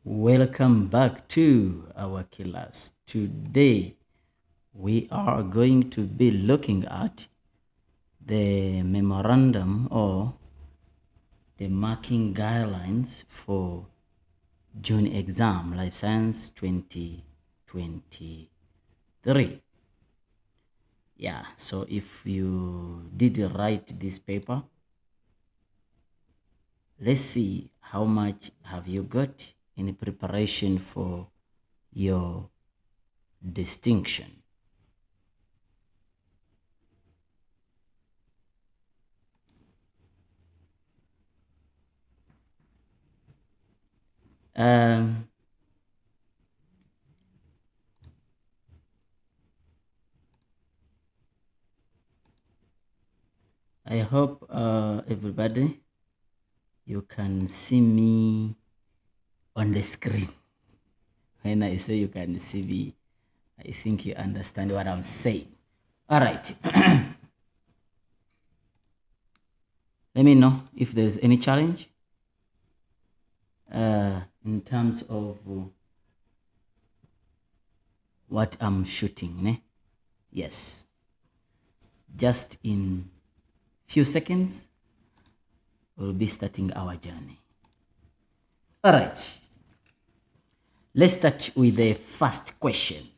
Welcome back to our class. Today we are going to be looking at the memorandum or the marking guidelines for June exam, Life Science 2023. Yeah, so if you did write this paper, let's see how much have you got in preparation for your distinction. Um, I hope everybody you can see me on the screen. When I say you can see me, I think you understand what I'm saying. All right. Let me know if there's any challenge in terms of what I'm shooting. Ne? Yes. Just in few seconds, we'll be starting our journey. All right. Let's start with the first question.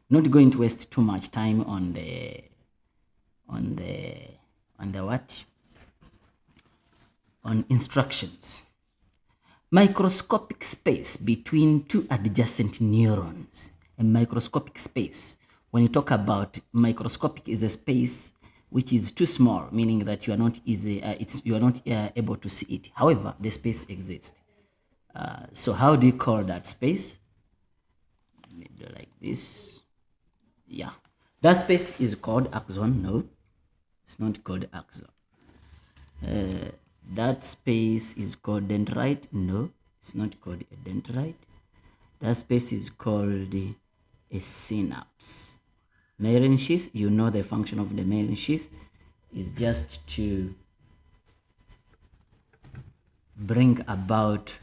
Not going to waste too much time on the what? On instructions. Microscopic space between two adjacent neurons. A microscopic space. When you talk about microscopic, is a space which is too small, meaning that you are not able to see it. However, the space exists. So how do you call that space? Let me do like this. Yeah, that space is called axon. No, it's not called axon. That space is called dendrite. No, it's not called a dendrite. That space is called a synapse. Myelin sheath, you know the function of the myelin sheath is just to bring about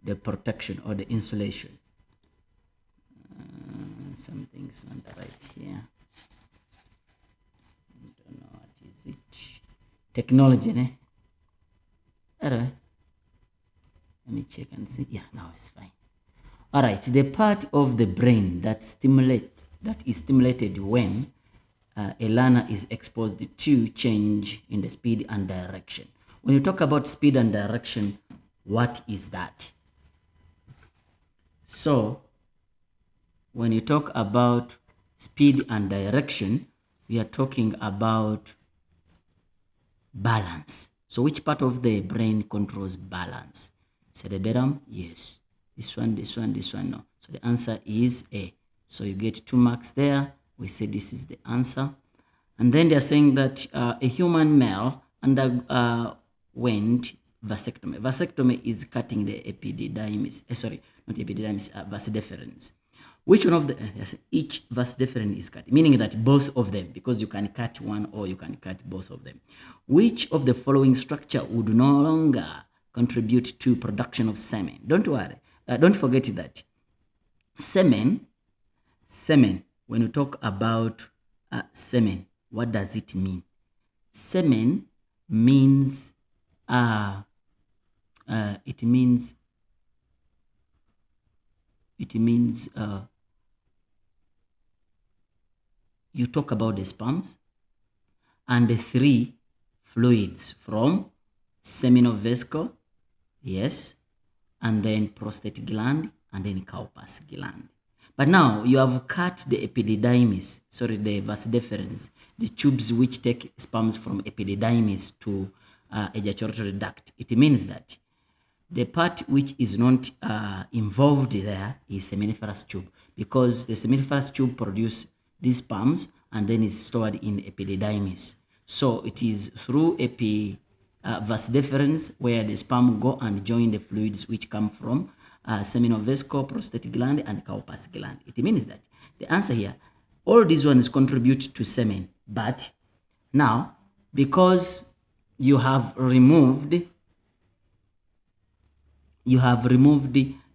the protection or the insulation. Something's not right here. I don't know what is it. Technology, ne? Alright. Let me check and see. Yeah, now it's fine. Alright, the part of the brain that is stimulated when a learner is exposed to change in the speed and direction. When you talk about speed and direction, what is that? So, when you talk about speed and direction, we are talking about balance. So which part of the brain controls balance? Cerebellum? Yes. This one, no. So the answer is A. So you get 2 marks there. We say this is the answer. And then they're saying that a human male underwent vasectomy. Vasectomy is cutting the epididymis. Not epididymis, vas deferens. Which one of the, each vas deferens is cut, meaning that both of them, because you can cut one or you can cut both of them. Which of the following structure would no longer contribute to production of semen? Don't worry, don't forget that semen, when you talk about semen, what does it mean? Semen means, it means you talk about the sperms and the 3 fluids from seminal vesicle, yes, and then prostate gland, and then Cowper's gland. But now you have cut the epididymis, the vas deferens, the tubes which take sperms from epididymis to ejaculatory duct. It means that the part which is not involved there is seminiferous tube, because the seminiferous tube produces these sperms and then is stored in epididymis. So it is through vas deferens where the sperm go and join the fluids which come from seminal vesicle, prostate gland, and Cowper's gland. It means that the answer here, all these ones contribute to semen, but now because you have removed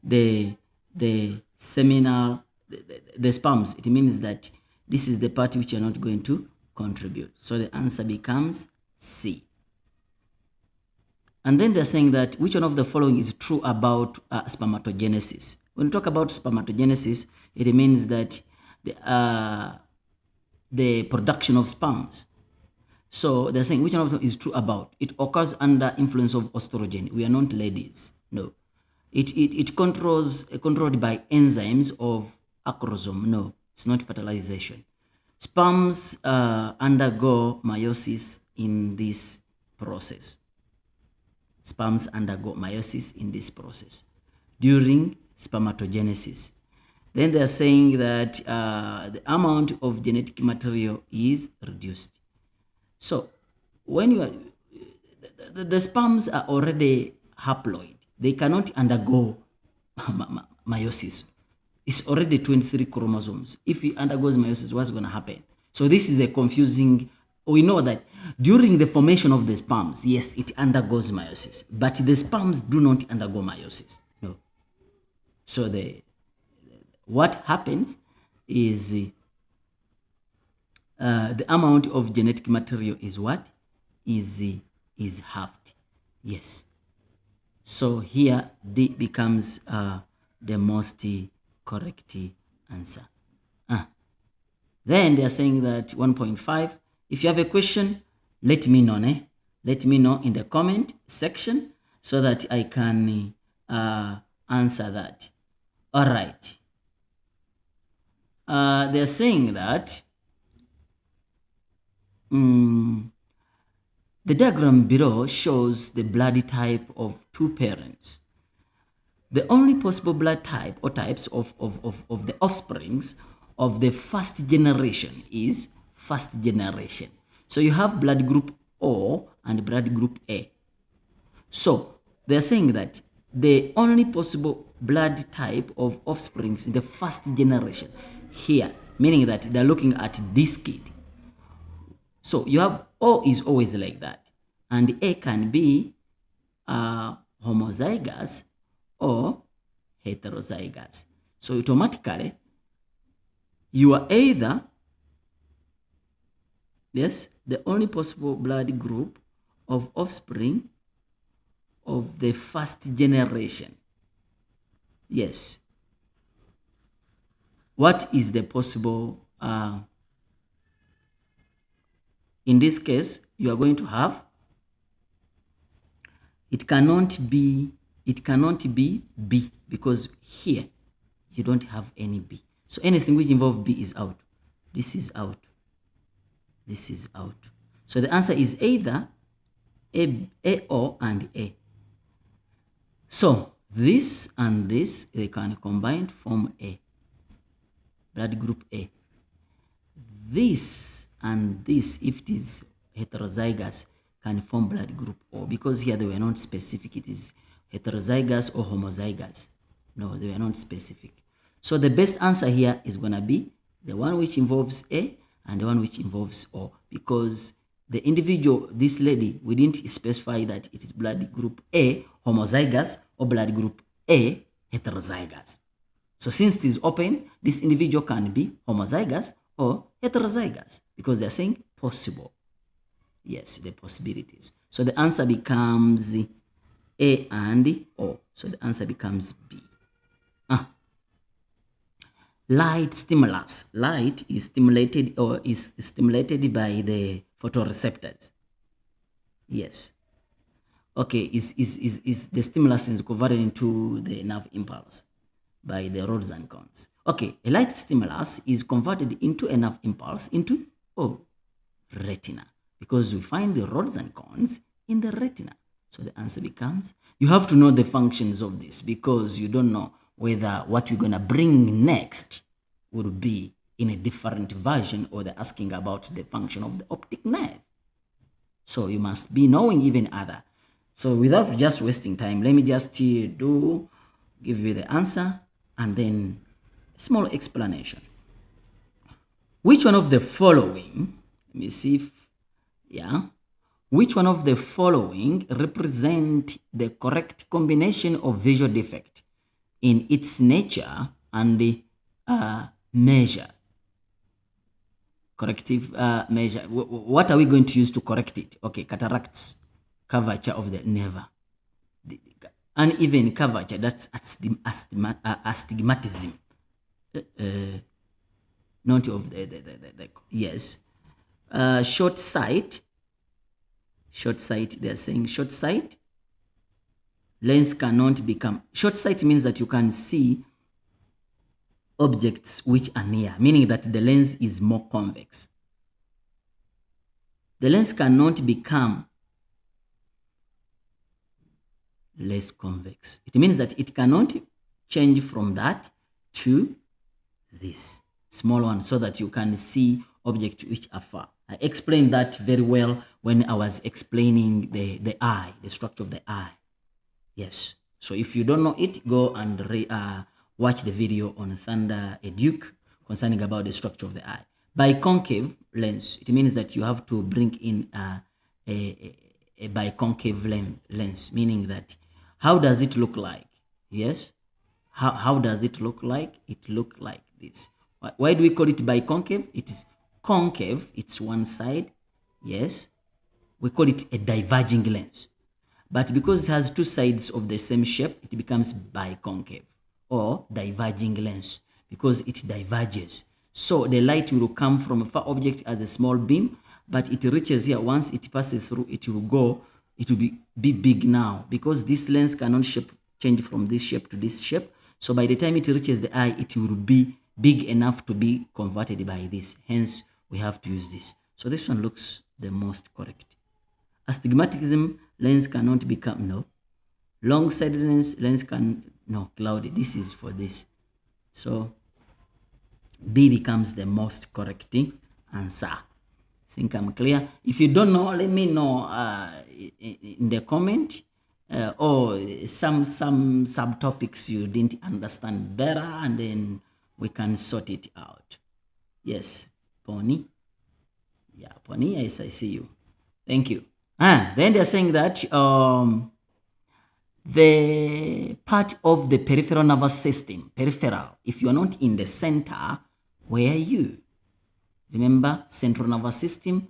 the seminal, the sperms, it means that this is the part which are not going to contribute. So the answer becomes C. And then they're saying that which one of the following is true about spermatogenesis? When we talk about spermatogenesis, it means that the production of sperms. So they're saying which one of them is true about? It occurs under influence of estrogen. We are not ladies. No. It controlled by enzymes of acrosome. No, it's not fertilization. Sperms undergo meiosis in this process. Sperms undergo meiosis in this process during spermatogenesis. Then they are saying that the amount of genetic material is reduced. So when you are, the sperms are already haploid, they cannot undergo meiosis. It's already 23 chromosomes. If it undergoes meiosis, what's going to happen? So this is a confusing. We know that during the formation of the sperms, yes, it undergoes meiosis, but the sperms do not undergo meiosis. No. So what happens is the amount of genetic material is what? Is halved. Yes. So here D becomes the most correct answer. Then they are saying that 1.5. If you have a question, let me know. Let me know in the comment section so that I can answer that. All right. They're saying that the diagram below shows the blood type of two parents. The only possible blood type or types of the offsprings of the first generation is first generation. So you have blood group O and blood group A. So they're saying that the only possible blood type of offsprings in the first generation here, meaning that they're looking at this kid. So you have O is always like that, and A can be homozygous or heterozygous. So automatically you are either, yes, the only possible blood group of offspring of the first generation. Yes. What is the possible, in this case, you are going to have, it cannot be B, because here you don't have any B. So anything which involves B is out. This is out. This is out. So the answer is either A, O, and A. So this and this, they can combine to form A, blood group A. This and this, if it is heterozygous, can form blood group O, because here they were not specific. It is heterozygous or homozygous. No, they were not specific. So the best answer here is going to be the one which involves A and the one which involves O, because the individual, this lady, we didn't specify that it is blood group A homozygous or blood group A heterozygous. So since it is open, this individual can be homozygous or heterozygous, because they're saying possible. Yes, the possibilities. So the answer becomes A and O. So the answer becomes B. Light stimulus. Light is stimulated or is stimulated by the photoreceptors. Yes. Okay, is the stimulus is converted into the nerve impulse by the rods and cones. Okay, a light stimulus is converted into a nerve impulse into retina, because we find the rods and cones in the retina. So the answer becomes, you have to know the functions of this, because you don't know whether what you're going to bring next would be in a different version, or they're asking about the function of the optic nerve. So you must be knowing even other. So without just wasting time, let me just give you the answer and then a small explanation. Which one of the following, let me see if, which one of the following represent the correct combination of visual defect? in its nature and the measure. Corrective measure. What are we going to use to correct it? Okay, cataracts, curvature of the nerve, uneven curvature, that's astigmatism. Not of the yes. Short sight. Short sight, they are saying short sight. Lens cannot become. Short sight means that you can see objects which are near, meaning that the lens is more convex. The lens cannot become less convex. It means that it cannot change from that to this small one so that you can see objects which are far. I explained that very well when I was explaining the eye, the structure of the eye. Yes. So if you don't know it, go and watch the video on Thundereduc concerning about the structure of the eye. Biconcave lens, it means that you have to bring in a biconcave lens, meaning that how does it look like? Yes. How does it look like? It look like this. Why do we call it biconcave? It is concave, it's one side. Yes. We call it a diverging lens. But because it has two sides of the same shape, it becomes biconcave or diverging lens because it diverges. So the light will come from a far object as a small beam, but it reaches here. Once it passes through, it will go, it will be big now because this lens cannot change from this shape to this shape. So by the time it reaches the eye, it will be big enough to be converted by this. Hence, we have to use this. So this one looks the most correct. Astigmatism, lens cannot become, no. Long-sightedness, lens can, no, cloudy. This is for this. So B becomes the most correct answer. I think I'm clear. If you don't know, let me know in the comment or some subtopics you didn't understand better, and then we can sort it out. Yes, Pony. Yeah, Pony, yes, I see you. Thank you. Then they're saying that the part of the peripheral nervous system, peripheral, if you are not in the center, where are you? Remember, central nervous system,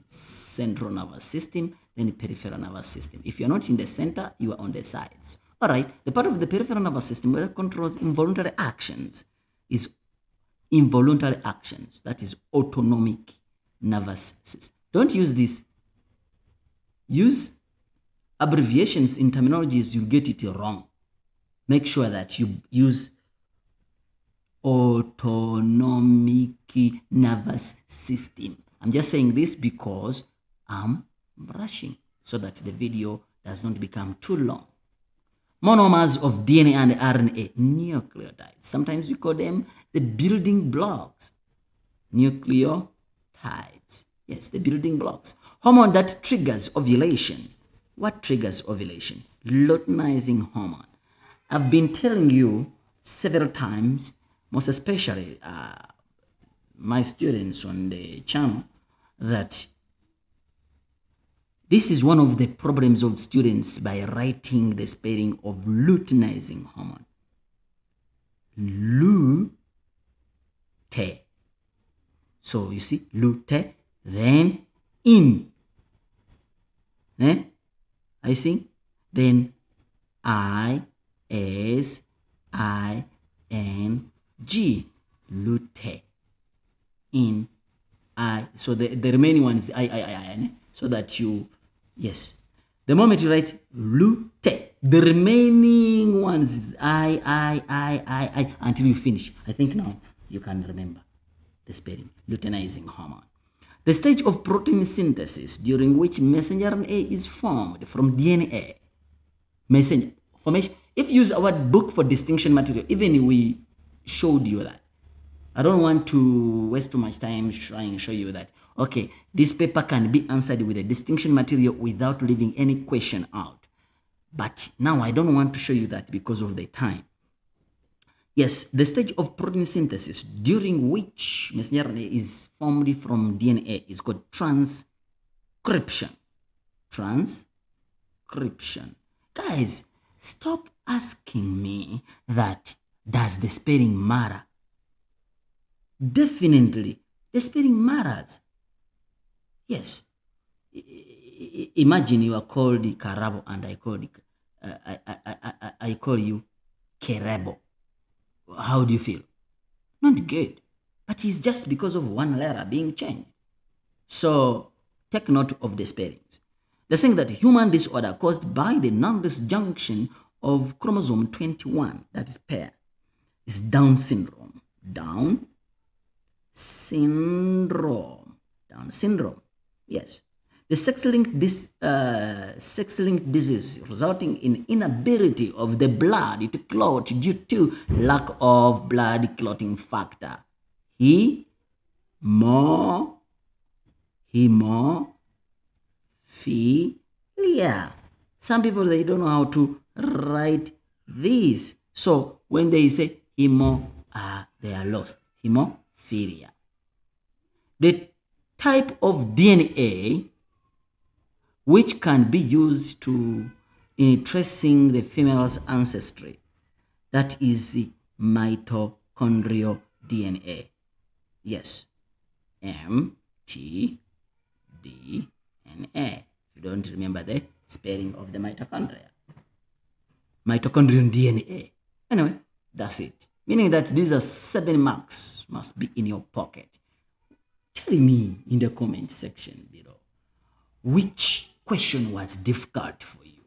central nervous system, then the peripheral nervous system. If you're not in the center, you are on the sides. All right, the part of the peripheral nervous system where it controls involuntary actions is involuntary actions. That is autonomic nervous system. Don't use this. Use abbreviations in terminologies, you get it wrong. Make sure that you use autonomic nervous system. I'm just saying this because I'm rushing so that the video does not become too long. Monomers of DNA and RNA, nucleotides. Sometimes we call them the building blocks. Nucleotides. Yes, the building blocks. Hormone that triggers ovulation. What triggers ovulation? Luteinizing hormone. I've been telling you several times, most especially my students on the channel, that this is one of the problems of students by writing the spelling of luteinizing hormone. Lute. So you see, lute, then in. I see. Then I-S-I-N-G. Lute. In. I. So the remaining one is I. So that you, yes. The moment you write lute, the remaining ones is I until you finish. I think now you can remember the spelling. Luteinizing hormone. The stage of protein synthesis during which messenger RNA is formed from DNA. Messenger formation. If you use our book for distinction material, even we showed you that. I don't want to waste too much time trying to show you that. Okay, this paper can be answered with a distinction material without leaving any question out. But now I don't want to show you that because of the time. Yes, the stage of protein synthesis during which messenger RNA is formed from DNA is called transcription. Transcription. Guys, Stop asking me that does the spelling matter? Definitely, the spelling matters. Yes. Imagine you are called Karabo and I call you Kerebo. How do you feel? Not good. But it's just because of one letter being changed. So take note of the spellings. They're saying that human disorder caused by the non-disjunction of chromosome 21, that is pair, is Down syndrome. Down syndrome. Down syndrome. Yes. The sex-linked disease resulting in inability of the blood to clot due to lack of blood clotting factor. Hemophilia. Some people, they don't know how to write this. So when they say they are lost. Hemophilia. The type of DNA which can be used in tracing the female's ancestry, that is mitochondrial DNA. Yes. mtDNA. If you don't remember the spelling of the mitochondria. Mitochondrial DNA. Anyway, that's it. Meaning that these are 7 marks must be in your pocket. Tell me in the comment section below which question was difficult for you.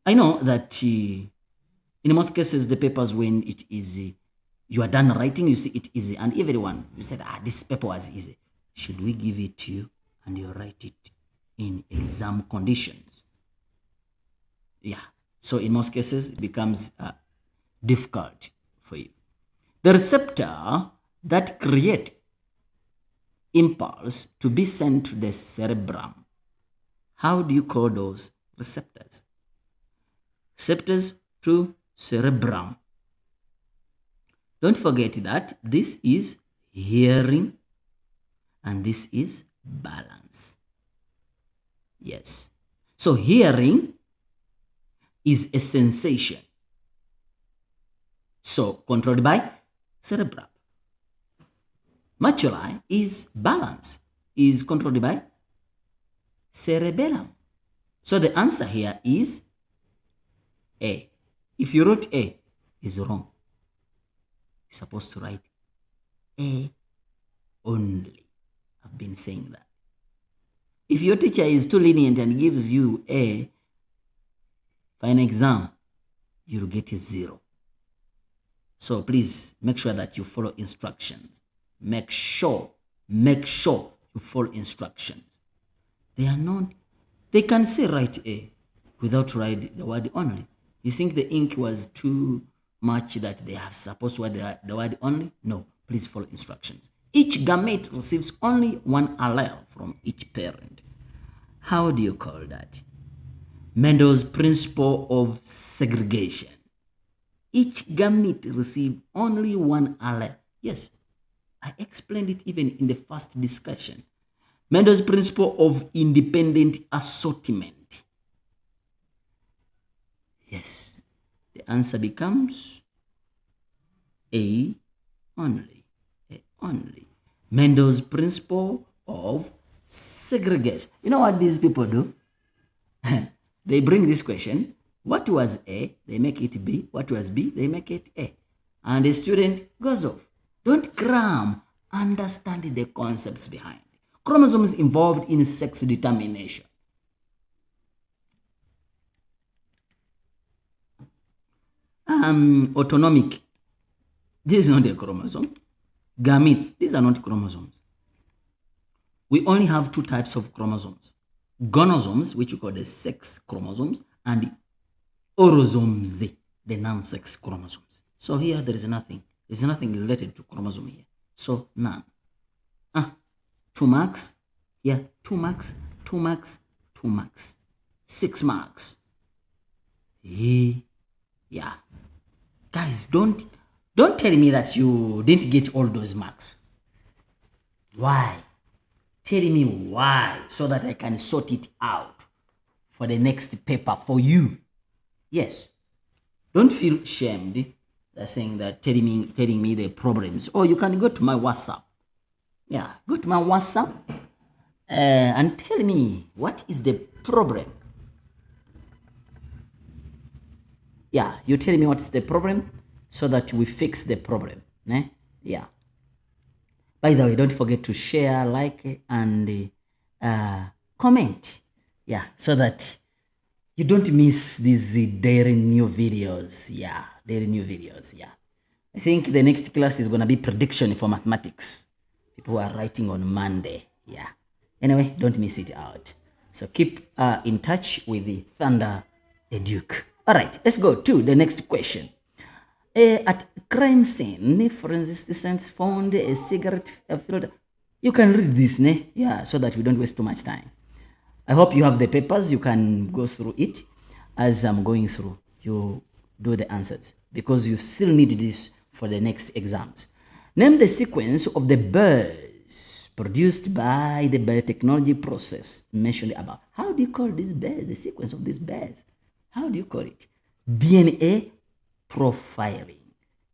I know that in most cases the papers, when it is you are done writing, you see it easy, and everyone you said, this paper was easy. Should we give it to you and you write it in exam conditions? Yeah. So in most cases it becomes difficult for you. The receptor that create impulse to be sent to the cerebrum. How do you call those receptors? Receptors to cerebrum. Don't forget that this is hearing and this is balance. Yes. So hearing is a sensation. So controlled by cerebrum. Macula is balance, is controlled by cerebellum. So the answer here is A. If you wrote A, is wrong. You're supposed to write A only. I've been saying that. If your teacher is too lenient and gives you A for an exam, you'll get a 0. So please make sure that you follow instructions. Make sure you follow instructions. They can say write A without write the word only. You think the ink was too much that they are supposed to write the word only? No, please follow instructions. Each gamete receives only one allele from each parent. How do you call that? Mendel's principle of segregation. Each gamete receives only one allele. Yes, I explained it even in the first discussion. Mendel's principle of independent assortment. Yes, the answer becomes A only. A only. Mendel's principle of segregation. You know what these people do? They bring this question. What was A? They make it B. What was B? They make it A. And the student goes off. Don't cram. Understand the concepts behind. Chromosomes involved in sex determination. Autonomic. This is not a chromosome. Gametes. These are not chromosomes. We only have 2 types of chromosomes. Gonosomes, which we call the sex chromosomes, and orosomes, the non-sex chromosomes. So here there is nothing. There's nothing related to chromosome here. So none. 2 marks. Here, 2 marks, 2 marks, 2 marks. 6 marks. Yeah. Guys, don't tell me that you didn't get all those marks. Why? Tell me why, so that I can sort it out for the next paper for you. Yes. Don't feel shamed. They're saying that telling me the problems. Or you can go to my WhatsApp. Yeah, go to my WhatsApp and tell me what is the problem. Yeah, you tell me what's the problem so that we fix the problem. Yeah. By the way, don't forget to share, like, and comment. Yeah, so that you don't miss these daily new videos. Yeah, daily new videos. Yeah. I think the next class is going to be prediction for mathematics. People are writing on Monday. Yeah. Anyway, don't miss it out. So keep in touch with the Thundereduc. All right, let's go to the next question. At crime scene, forensics found a cigarette filter. You can read this, yeah, so that we don't waste too much time. I hope you have the papers. You can go through it as I'm going through. You do the answers because you still need this for the next exams. Name the sequence of the bears produced by the biotechnology process mentioned above. How do you call these bears? The sequence of these bears. How do you call it? DNA profiling.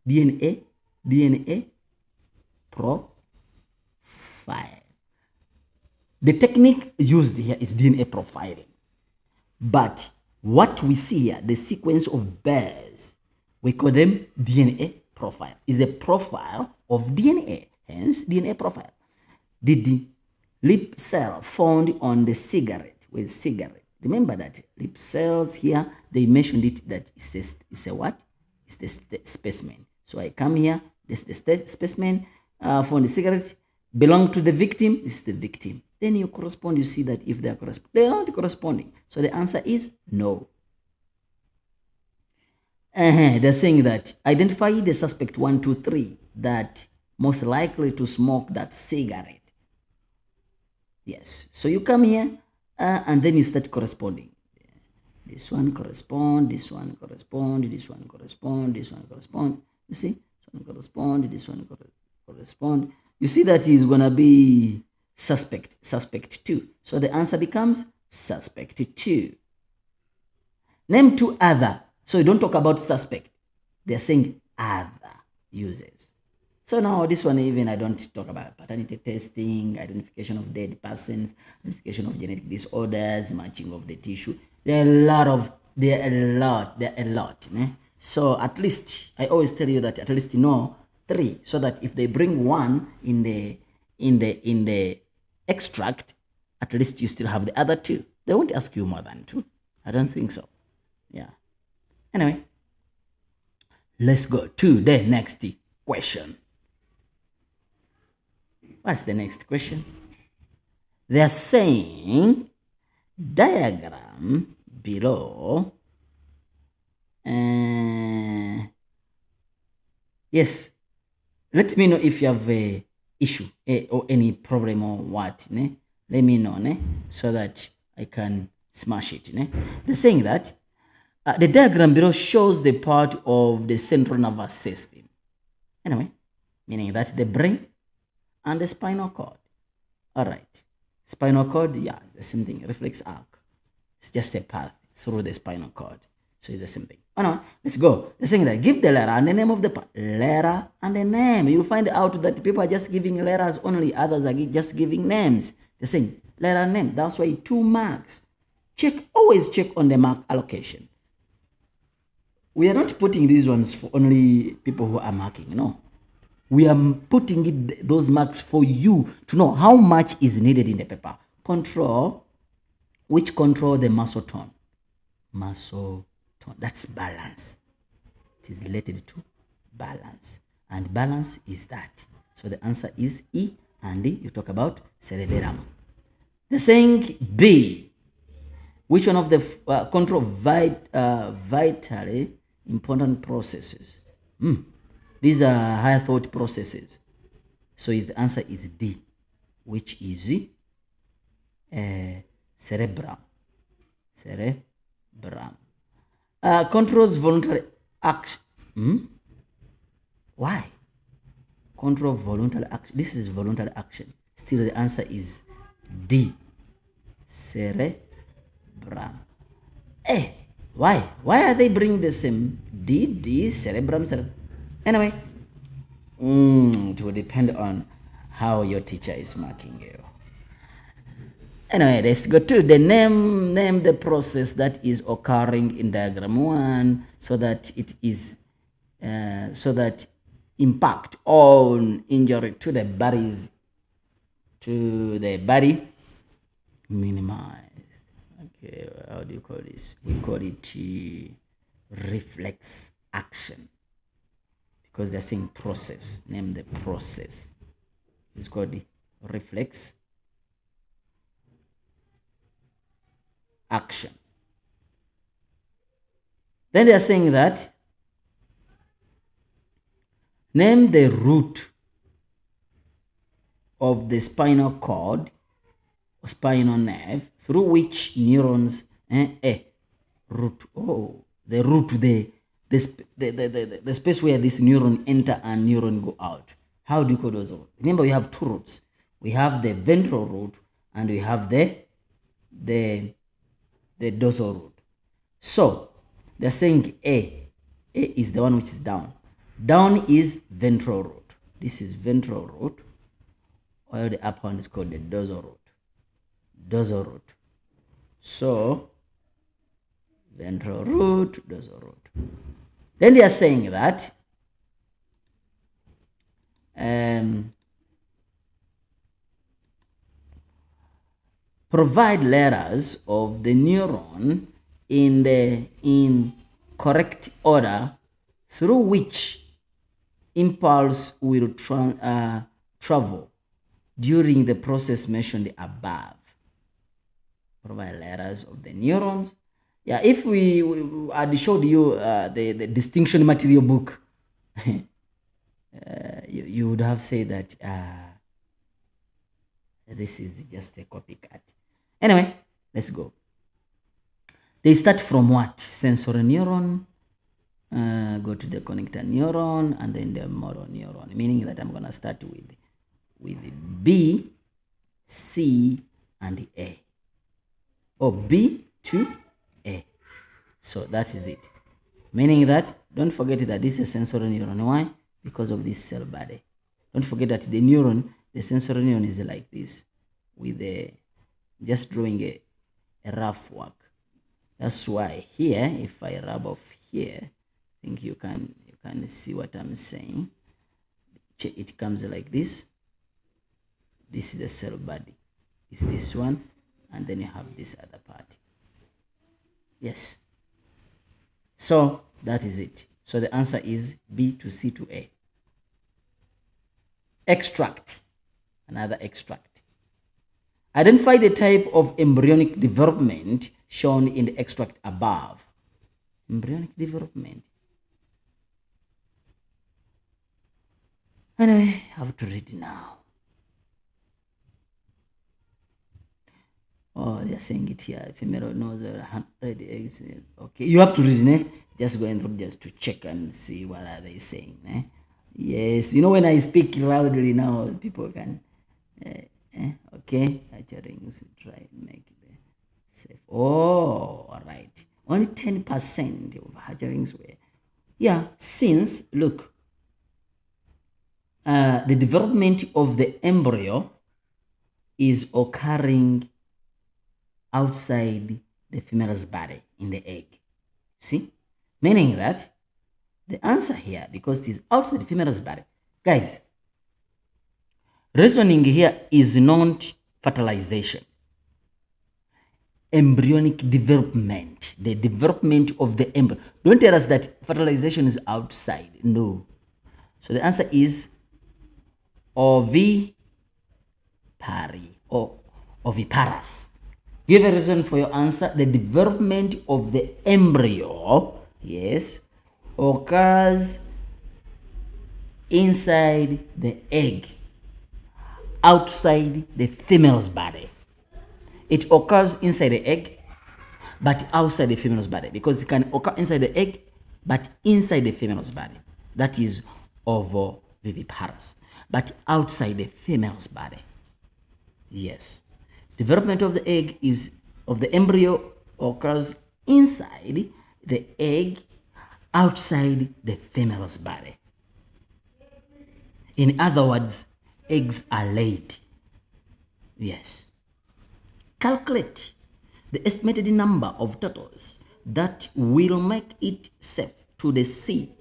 DNA profile. The technique used here is DNA profiling. But what we see here, the sequence of bears, we call them DNA profile. Is a profile of DNA, hence DNA profile. The lip cell found on the cigarette with cigarette. Remember that lip cells here, they mentioned it that it's a what? It's the specimen. So I come here, this the specimen from the cigarette belong to the victim, this is the victim. Then you correspond, you see that if they are they are not corresponding. So the answer is no. They're saying that identify the suspect 1, 2, 3 that most likely to smoke that cigarette. Yes. So you come here and then you start corresponding. This one correspond, this one correspond, this one correspond, this one correspond. You see? This one correspond, this one correspond. You see that is going to be suspect 2. So the answer becomes suspect 2. Name 2 other. So you don't talk about suspect. They're saying other uses. So now this one, even I don't talk about paternity testing, identification of dead persons, identification of genetic disorders, matching of the tissue. There are a lot. So at least, I always tell you that at least you know 3, so that if they bring 1 in the extract, at least you still have the other 2. They won't ask you more than 2. I don't think so. Yeah. Anyway, let's go to the next question. What's the next question? They're saying diagram below. Yes. Let me know if you have a issue or any problem or what. Let me know so that I can smash it. They're saying that the diagram below shows the part of the central nervous system. Anyway, meaning that the brain and the spinal cord. All right. Spinal cord, yeah, the same thing. Reflex arc. It's just a path through the spinal cord. So it's the same thing. Oh no, let's go. They're saying that give the letter and the name of the part. Letter and the name. You'll find out that people are just giving letters only. Others are just giving names. They're saying letter and name. That's why 2 marks. Always check on the mark allocation. We are not putting these ones for only people who are marking, no. We are putting those marks for you to know how much is needed in the paper. Which control the muscle tone. Muscle tone, that's balance. It is related to balance. And balance is that. So the answer is E, and you talk about cerebellum. They're saying B. Which one of the control vitally important processes? These are higher thought processes. So the answer is D, which is cerebrum. Cerebrum. Controls voluntary action. Why? Control voluntary action. This is voluntary action. Still the answer is D, cerebrum. Why? Why are they bringing the same? D, cerebrum. Anyway, it will depend on how your teacher is marking you. Anyway, let's go to the name the process that is occurring in diagram 1 so that it is so that impact on injury to the body minimized. Okay, how do you call this? We call it reflex action because they're saying process. Name the process. It's called the reflex action. Then they are saying that name the root of the spinal cord or spinal nerve through which neurons the space where this neuron enter and neuron go out. How do you call those? Remember, we have two roots. We have the ventral root and we have the dorsal root. So they're saying A is the one which is down. Down is ventral root. This is ventral root, while the upper one is called the dorsal root. Dorsal root. So ventral root, dorsal root. Then they are saying that provide letters of the neuron in correct order through which impulse will travel during the process mentioned above. Provide letters of the neurons. Yeah, if we had showed you the distinction material book, you would have said that this is just a copycat. Anyway, let's go. They start from what? Sensory neuron, go to the connector neuron, and then the motor neuron, meaning that I'm going to start with B, C, and A. Or B to A. So that is it. Meaning that, don't forget that this is a sensory neuron. Why? Because of this cell body. Don't forget that the neuron, the sensory neuron is like this, with just drawing a rough work. That's why here, if I rub off here, I think you can see what I'm saying. It comes like this. This is the cell body. It's this one, and then you have this other part. Yes. So that is it. So the answer is B to C to A. Extract. Another extract. Identify the type of embryonic development shown in the extract above. Embryonic development. Anyway, I have to read now. Oh, they are saying it here. Female knows 100 eggs. Okay, you have to read, eh? Just go through just to check and see what are they saying, eh? Yes, you know when I speak loudly now, people can, okay, hatcherings, try and make it safe. Oh, all right. Only 10% of hatcherings were, yeah, since, look, the development of the embryo is occurring outside the female's body in the egg. See? Meaning that the answer here, because it is outside the female's body. Guys, reasoning here is not fertilization. Embryonic development, the development of the embryo. Don't tell us that fertilization is outside. No. So the answer is ovipary or oviparous. Give a reason for your answer. The development of the embryo, yes, occurs inside the egg, outside the female's body. It occurs inside the egg, but outside the female's body, because it can occur inside the egg, but inside the female's body. That is ovoviviparous, but outside the female's body. Yes. Development of the egg of the embryo occurs inside the egg outside the female's body. In other words, eggs are laid. Yes. Calculate the estimated number of turtles that will make it safe to the sea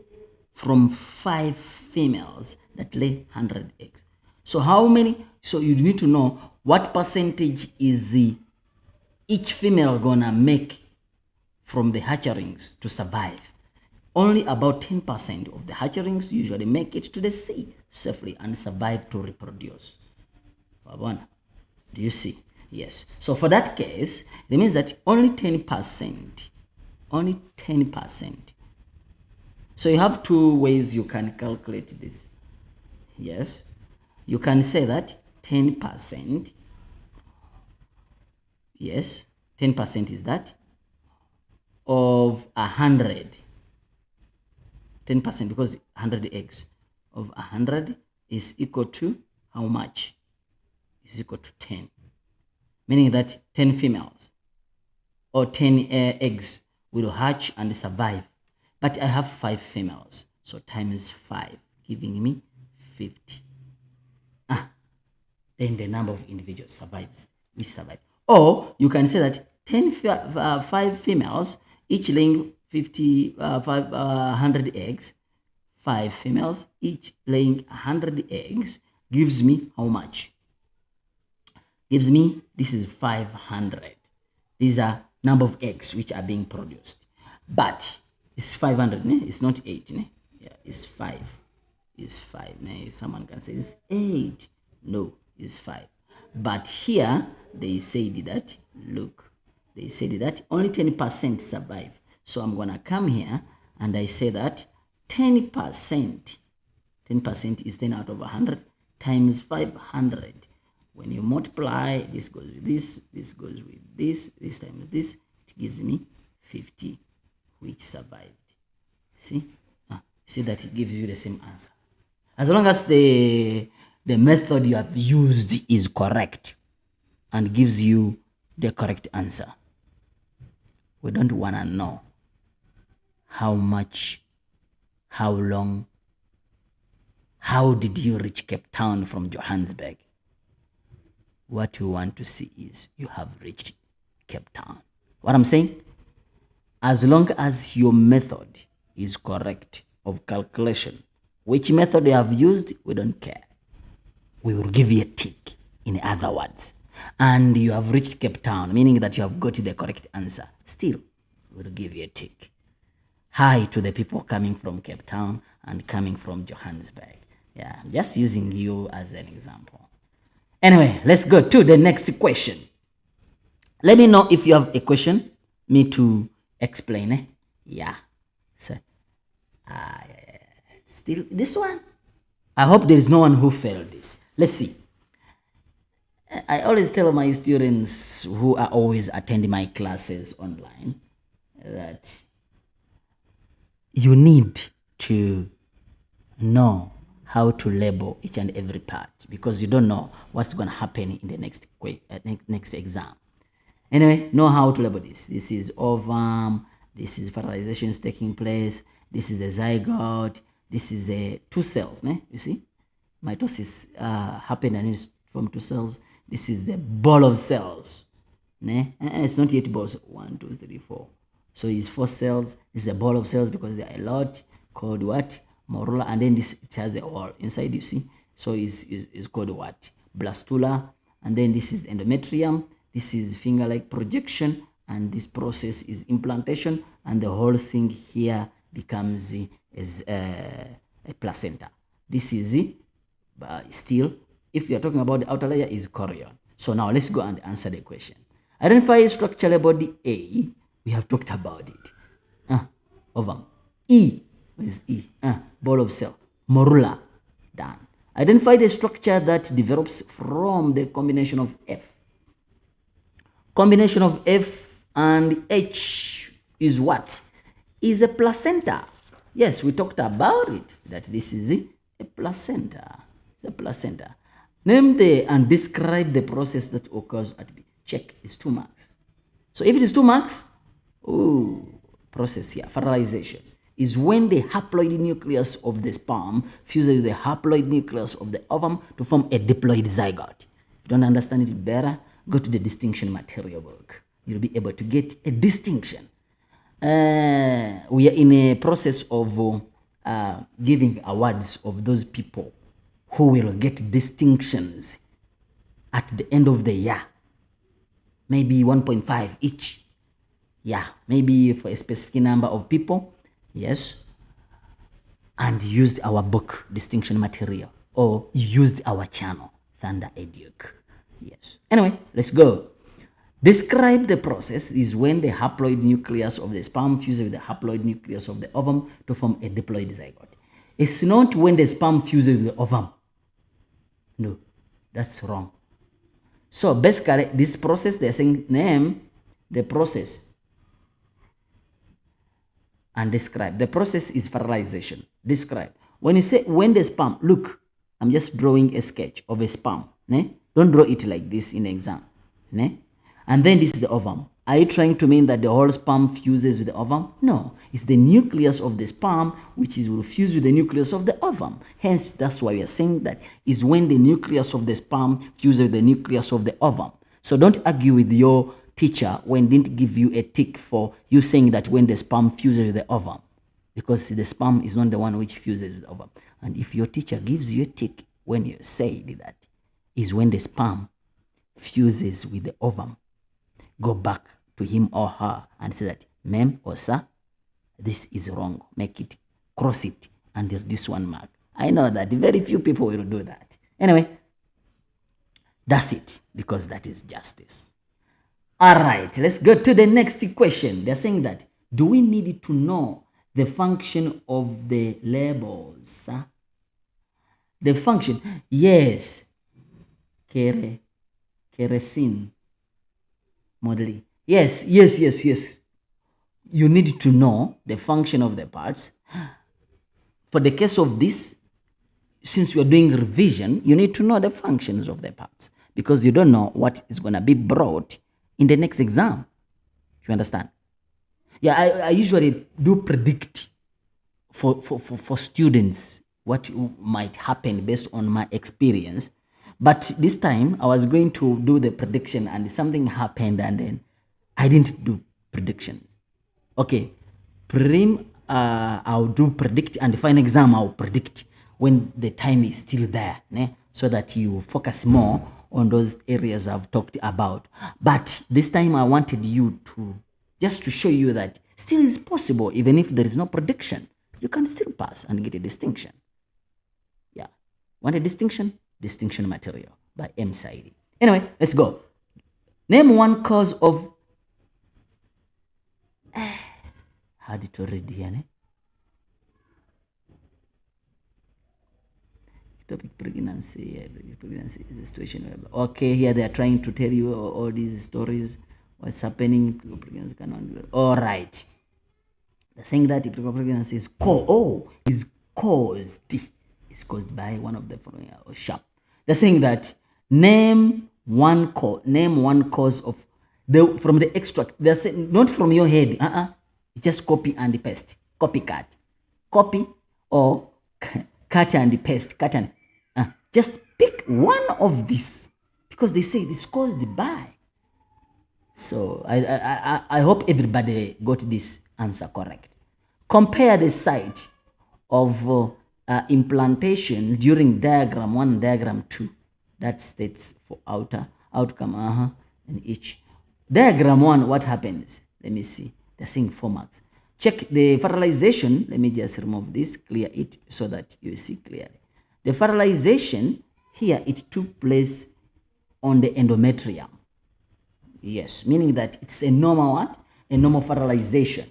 from 5 females that lay 100 eggs. So how many? So you need to know what percentage is each female gonna make from the hatchlings to survive. Only about 10% of the hatchlings usually make it to the sea safely and survive to reproduce. Do you see? Yes. So for that case, it means that only 10%. Only 10%. So you have 2 ways you can calculate this. Yes. You can say that 10%. Yes. 10% is that of 100. 10% because 100 eggs of 100 is equal to how much? Is equal to 10. Meaning that 10 females or 10 eggs will hatch and survive. But I have 5 females. So times 5, giving me 50. Then the number of individuals survives, which survive. Or you can say that 5 females, each laying 100 eggs. 5 females, each laying 100 eggs, gives me how much? Gives me, this is 500. These are number of eggs which are being produced. But it's 500, ne? It's not 8. Ne? Yeah, it's 5. It's 5. Ne? Someone can say it's 8. No, it's 5. But here, they said that, look, they said that only 10% survive. So I'm going to come here and I say that 10% is 10 out of 100 times 500. When you multiply, this goes with this goes with this times this, it gives me 50, which survived. See? See that it gives you the same answer. As long as the method you have used is correct and gives you the correct answer. We don't want to know how much, how long, how did you reach Cape Town from Johannesburg? What we want to see is you have reached Cape Town. What I'm saying? As long as your method is correct of calculation, which method you have used, we don't care. We will give you a tick, in other words. And you have reached Cape Town, meaning that you have got the correct answer. Still, we'll give you a tick. Hi to the people coming from Cape Town and coming from Johannesburg. Yeah, just using you as an example. Anyway, let's go to the next question. Let me know if you have a question, me to explain. Eh? Yeah. So, still this one. I hope there is no one who failed this. Let's see. I always tell my students who are always attending my classes online that you need to know how to label each and every part because you don't know what's going to happen in the next exam. Anyway, know how to label this. This is ovum. This is fertilization is taking place. This is a zygote. This is a 2 cells. Ne? You see, mitosis happened and it's from 2 cells. This is the ball of cells. Ne? It's not yet balls. 1, 2, 3, 4. So it's 4 cells. This is a ball of cells because there are a lot called what? Morula. And then this, it has a wall inside, you see. So it's called what? Blastula. And then this is endometrium. This is finger-like projection. And this process is implantation. And the whole thing here becomes a placenta. This is still, if you're talking about the outer layer, is chorion. So now let's go and answer the question. Identify structural body A. We have talked about it. Ovum. E. Where is E? Ball of cell. Morula. Done. Identify the structure that develops from the combination of F. Combination of F and H is what? Is a placenta. Yes, we talked about it, that this is a placenta. It's a placenta. Name the and describe the process that occurs at B. Check, it's 2 marks. So if it is 2 marks, process here, fertilization, is when the haploid nucleus of the sperm fuses with the haploid nucleus of the ovum to form a diploid zygote. If you don't understand it better, go to the distinction material book. You'll be able to get a distinction. We are in a process of giving awards of those people who will get distinctions at the end of the year. Maybe 1.5 each. Yeah, maybe for a specific number of people. Yes. And used our book, distinction material, or used our channel, Thundereduc. Yes. Anyway, let's go. Describe the process is when the haploid nucleus of the sperm fuses with the haploid nucleus of the ovum to form a diploid zygote. It's not when the sperm fuses with the ovum. No, that's wrong. So basically, this process, they're saying name the process and describe. The process is fertilization. Describe. When you say when the sperm, look, I'm just drawing a sketch of a sperm. Ne? Don't draw it like this in exam. Ne? And then this is the ovum. Are you trying to mean that the whole sperm fuses with the ovum? No, it's the nucleus of the sperm which will fuse with the nucleus of the ovum. Hence, that's why we are saying that is when the nucleus of the sperm fuses with the nucleus of the ovum. So don't argue with your teacher when didn't give you a tick for you saying that when the sperm fuses with the ovum, because the sperm is not the one which fuses with the ovum. And if your teacher gives you a tick when you say that is when the sperm fuses with the ovum, go back to him or her and say that, ma'am or sir, this is wrong. Make it, cross it, and reduce 1 mark. I know that very few people will do that. Anyway, that's it, because that is justice. All right, let's go to the next question. They're saying that, do we need to know the function of the labels? Sir? The function, yes. Kerosene. Modeling. Yes. You need to know the function of the parts. For the case of this, since you are doing revision, you need to know the functions of the parts, because you don't know what is going to be brought in the next exam. You understand? Yeah, I usually do predict for students what might happen based on my experience. But this time, I was going to do the prediction and something happened and then I didn't do predictions. Okay, prelim, I'll do predict, and the final exam, I'll predict when the time is still there, né? So that you focus more on those areas I've talked about. But this time, I wanted you to, just to show you that still is possible, even if there is no prediction. You can still pass and get a distinction. Yeah, want a distinction? Distinction material by B.Saidi. Anyway, let's go. Name one cause of how did you read here? Topic pregnancy. Pregnancy is a situation where, okay, here they are trying to tell you all these stories, what's happening. Pregnancy cannot do it. All right. They're saying that pregnancy is caused by one of the following sharp. They're saying that name one cause of from the extract. They're saying not from your head. Just copy and paste. Copycat. Copy or cut and paste. Cut and just pick one of these, because they say this caused by. So I hope everybody got this answer correct. Compare the site of implantation during diagram 1 and diagram 2. That states for outcome in each. Diagram 1, what happens? Let me see. They're saying 4 marks. Check the fertilization. Let me just remove this, clear it so that you see clearly. The fertilization here, it took place on the endometrium. Yes, meaning that it's a normal what? A normal fertilization.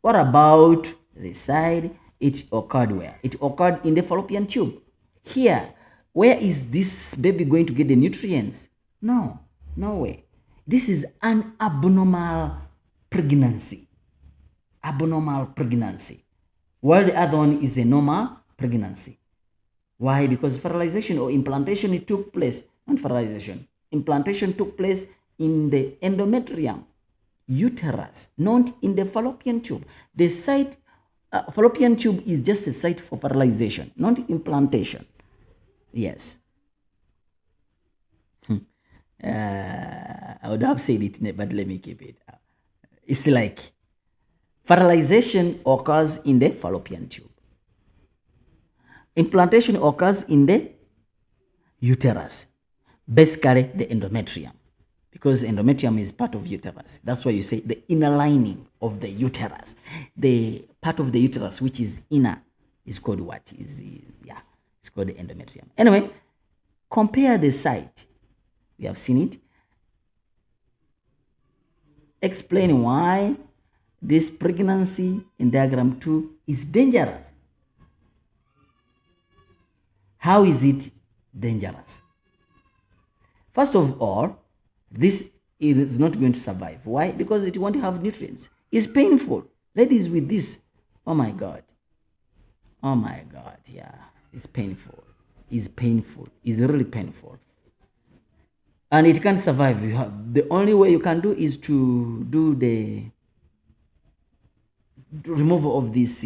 What about the side? It occurred where? It occurred in the fallopian tube. Here, where is this baby going to get the nutrients? No way. This is an abnormal pregnancy. Abnormal pregnancy. While the other one is a normal pregnancy. Why? Because fertilization or implantation, it took place, not fertilization. Implantation took place in the endometrium. uterus, not in the fallopian tube. The site, fallopian tube is just a site for fertilization, not implantation. Yes. I would have said it, but let me keep it. It's like fertilization occurs in the fallopian tube. Implantation occurs in the uterus, basically the endometrium, because endometrium is part of uterus. That's why you say the inner lining of the uterus. The part of the uterus which is inner is called what? It's called the endometrium. Anyway, compare the site. We have seen it. Explain why this pregnancy in diagram 2 is dangerous. How is it dangerous? First of all, this is not going to survive. Why? Because it won't have nutrients. It's painful. Ladies with this, oh my God. Oh my God, yeah. It's painful. It's painful. It's really painful. And it can't survive. The only way you can do is to do the removal of this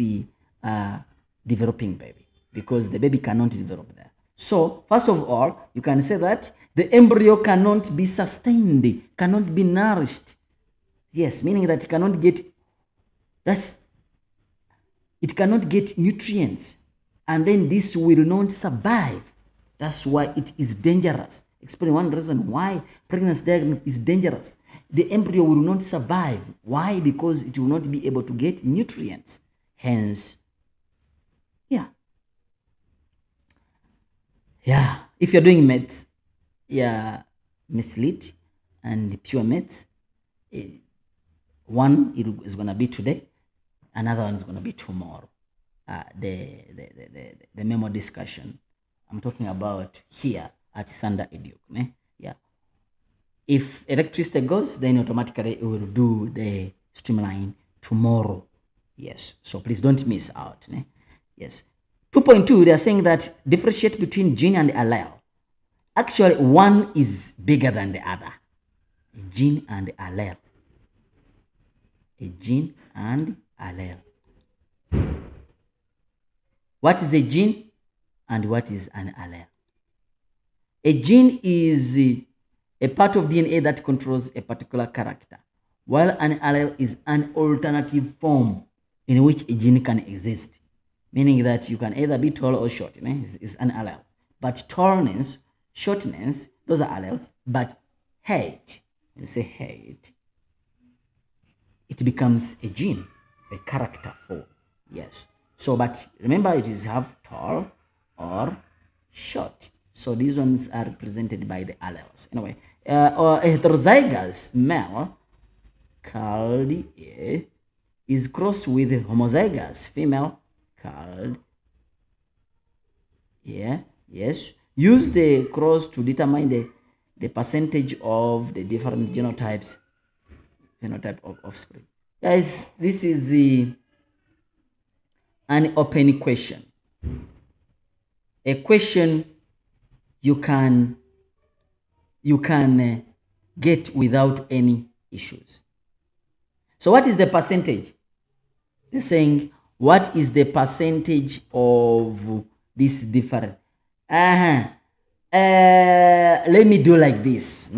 developing baby, because the baby cannot develop there. So, first of all, you can say that the embryo cannot be sustained, cannot be nourished. Yes, meaning that it cannot get nutrients, and then this will not survive. That's why it is dangerous. Explain one reason why pregnancy diagram is dangerous. The embryo will not survive. Why? Because it will not be able to get nutrients. Hence, if you're doing maths, mislead and pure maths, one is going to be today, another one is going to be tomorrow. The memo discussion I'm talking about here at Thundereduc. If electricity goes, then automatically it will do the streamline tomorrow. Yes, so please don't miss out. Yes. 2.2, they are saying that differentiate between gene and allele. Actually, one is bigger than the other. A gene and allele. A gene and allele. What is a gene and what is an allele? A gene is a part of DNA that controls a particular character, while an allele is an alternative form in which a gene can exist. Meaning that you can either be tall or short. It's an allele. But tallness, shortness, those are alleles. But height, when you say height, it becomes a gene, a character form. Yes. So, but remember, it is have tall or short. So these ones are represented by the alleles. Anyway, a heterozygous male called is crossed with a homozygous female called yes. Use the cross to determine the percentage of the different phenotype of offspring. Guys, this is an open question. A question you can get without any issues. So what is the percentage? They're saying, what is the percentage of this different? Let me do like this.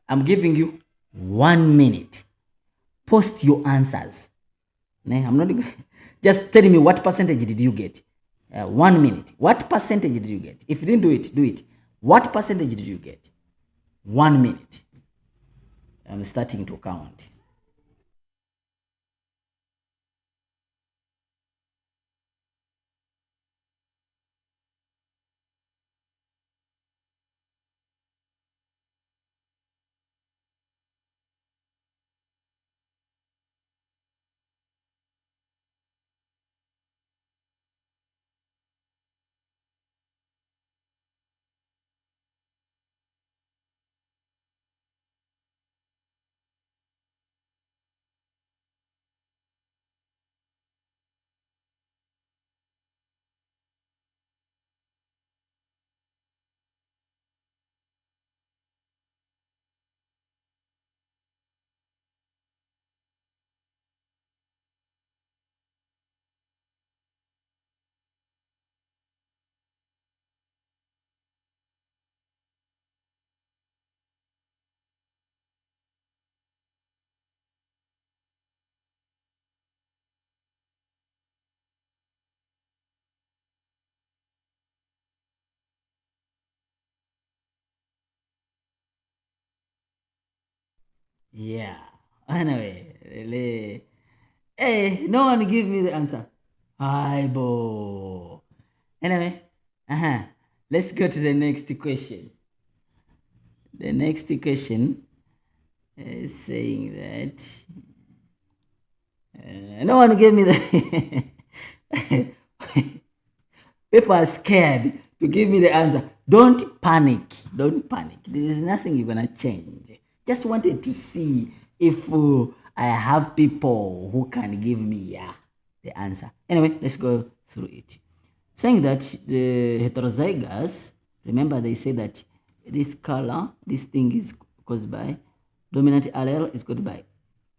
I'm giving you 1 minute. Post your answers. I'm not just telling me what percentage did you get. 1 minute. What percentage did you get? If you didn't do it, do it. What percentage did you get? 1 minute. I'm starting to count. Yeah. Anyway, hey, no one give me the answer. Aibo. Anyway, let's go to the next question. The next question is saying that no one gave me the. People are scared to give me the answer. Don't panic. Don't panic. There is nothing you're gonna change. Just wanted to see if I have people who can give me the answer. Anyway, let's go through it. Saying that the heterozygous, remember they say that this color, this thing is caused by dominant allele is caused by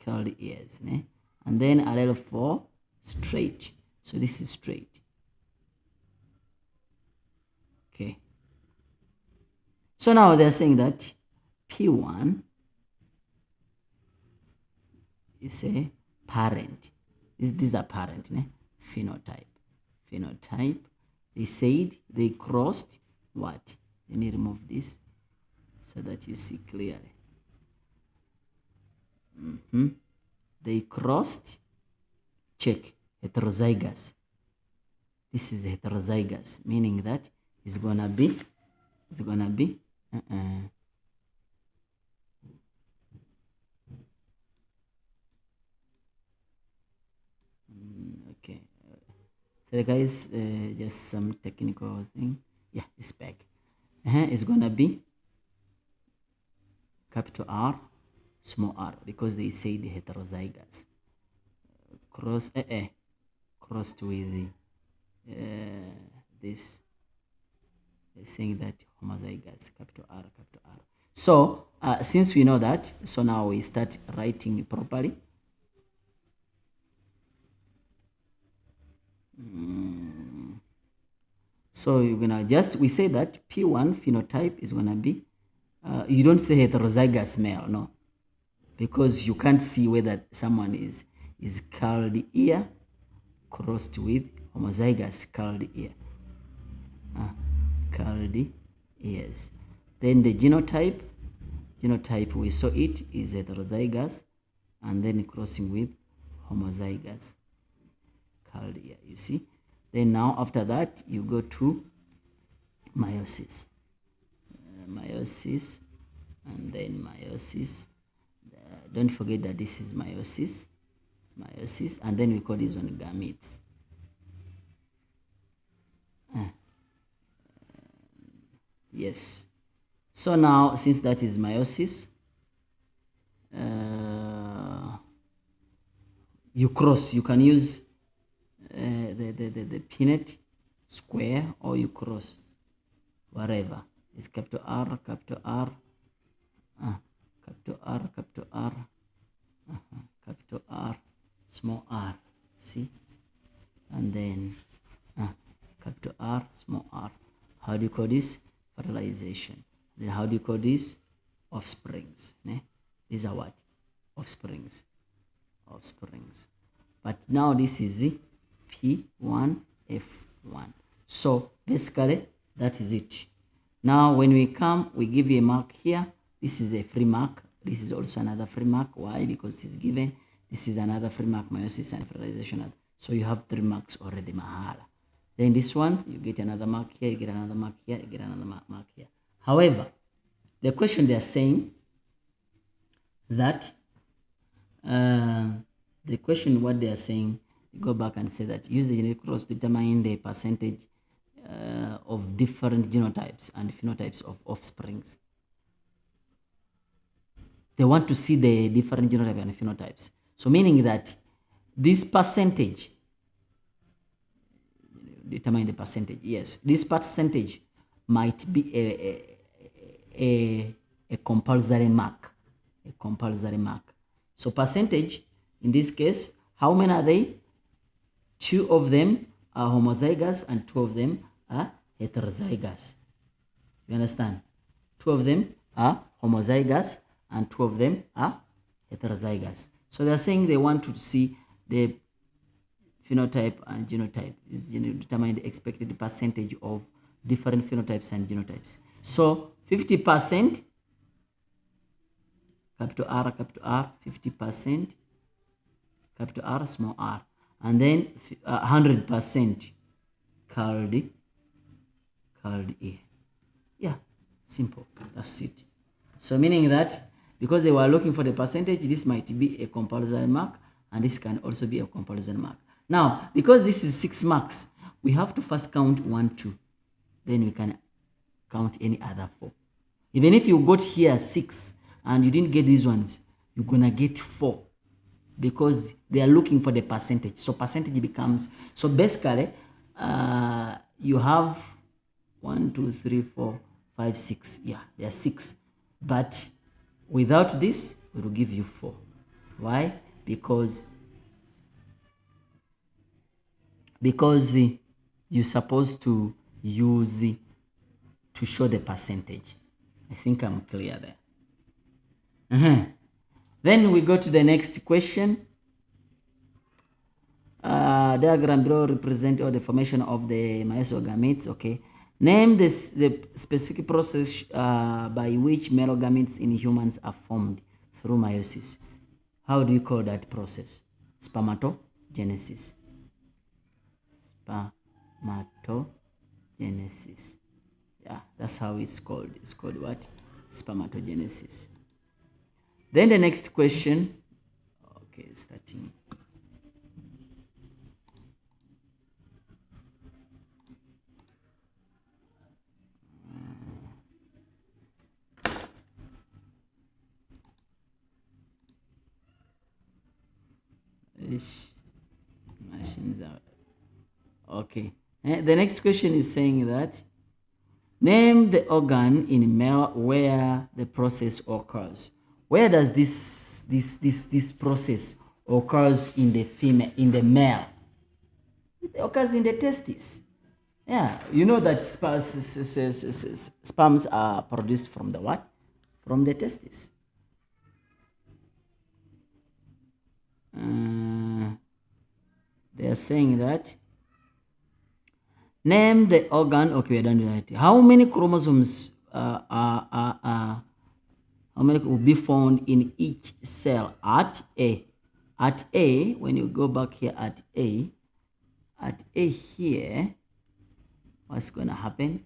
curly ears, né? And then allele 4 straight. So this is straight. Okay. So now they're saying that P1 is a parent. These are parent, né? Phenotype. Phenotype. They said they crossed what? Let me remove this so that you see clearly. They crossed, check, heterozygous. This is heterozygous, meaning that it's gonna be okay. So guys, just some technical thing. Yeah, it's back. It's gonna be capital R, small r, because they say the heterozygous crossed with this. They're saying that homozygous, capital R, capital R. So since we know that, so now we start writing properly. So you're gonna we say that P1 phenotype is gonna be, you don't say heterozygous male, no, because you can't see whether someone is curled ear crossed with homozygous curled ear. Curled ears. Then the genotype we saw it is heterozygous and then crossing with homozygous curled ear, you see. Then now after that you go to meiosis. Meiosis, and then meiosis. Don't forget that this is meiosis, and then we call this one gametes. Yes. So now, since that is meiosis, you cross. You can use the Punnett square, or you cross whatever. It's capital R, capital R, capital R, capital R, capital R, small r. See, and then capital R, small r. How do you call this? Fertilization. Then how do you call this? Offsprings. Ne? These are what? Offsprings. Offsprings. But now this is P1, F1. So basically that is it. Now when we come, we give you a mark here. This is a free mark. This is also another free mark. Why? Because it's given. This is another free mark, meiosis and fertilization. So you have 3 marks already, mahala. Then this one, you get another mark here, you get another mark here, you get another mark here. However, the question they are saying that, the question what they are saying, go back and say that use the genetic cross to determine the percentage of different genotypes and phenotypes of offsprings. They want to see the different genotypes and phenotypes. So meaning that this percentage, determine the percentage. Yes, this percentage might be a compulsory mark. A compulsory mark. So percentage, in this case, how many are they? 2 of them are homozygous and 2 of them are heterozygous. You understand? 2 of them are homozygous and 2 of them are heterozygous. So they're saying they want to see the phenotype and genotype. Is determine the expected percentage of different phenotypes and genotypes. So 50% capital R, 50%, capital R, small r, and then 100% called E. Yeah, simple. That's it. So meaning that because they were looking for the percentage, this might be a compulsory mark, and this can also be a compulsory mark. Now, because this is 6 marks, we have to first count 1, 2. Then we can count any other 4. Even if you got here 6 and you didn't get these ones, you're gonna get 4 because they are looking for the percentage. So percentage becomes, so basically you have 1, 2, 3, 4, 5, 6. Yeah, there are 6. But without this, it will give you 4. Why? Because you're supposed to use to show the percentage. I think I'm clear there. Then we go to the next question. Diagram below represent the formation of the meiosis gametes. Okay. Name the specific process by which male gametes in humans are formed through meiosis. How do you call that process? Spermatogenesis. Spermatogenesis. Yeah, that's how it's called. It's called what? Spermatogenesis. Then the next question. Okay, starting. Machines are okay. The next question is saying that name the organ in male where the process occurs. Where does this process occurs in the female, in the male? It occurs in the testes. Yeah, you know that sperms are produced from the what? From the testes. They are saying that name the organ. Okay, we're done with that. How many chromosomes how many will be found in each cell at A? At A, when you go back here at A here, what's going to happen?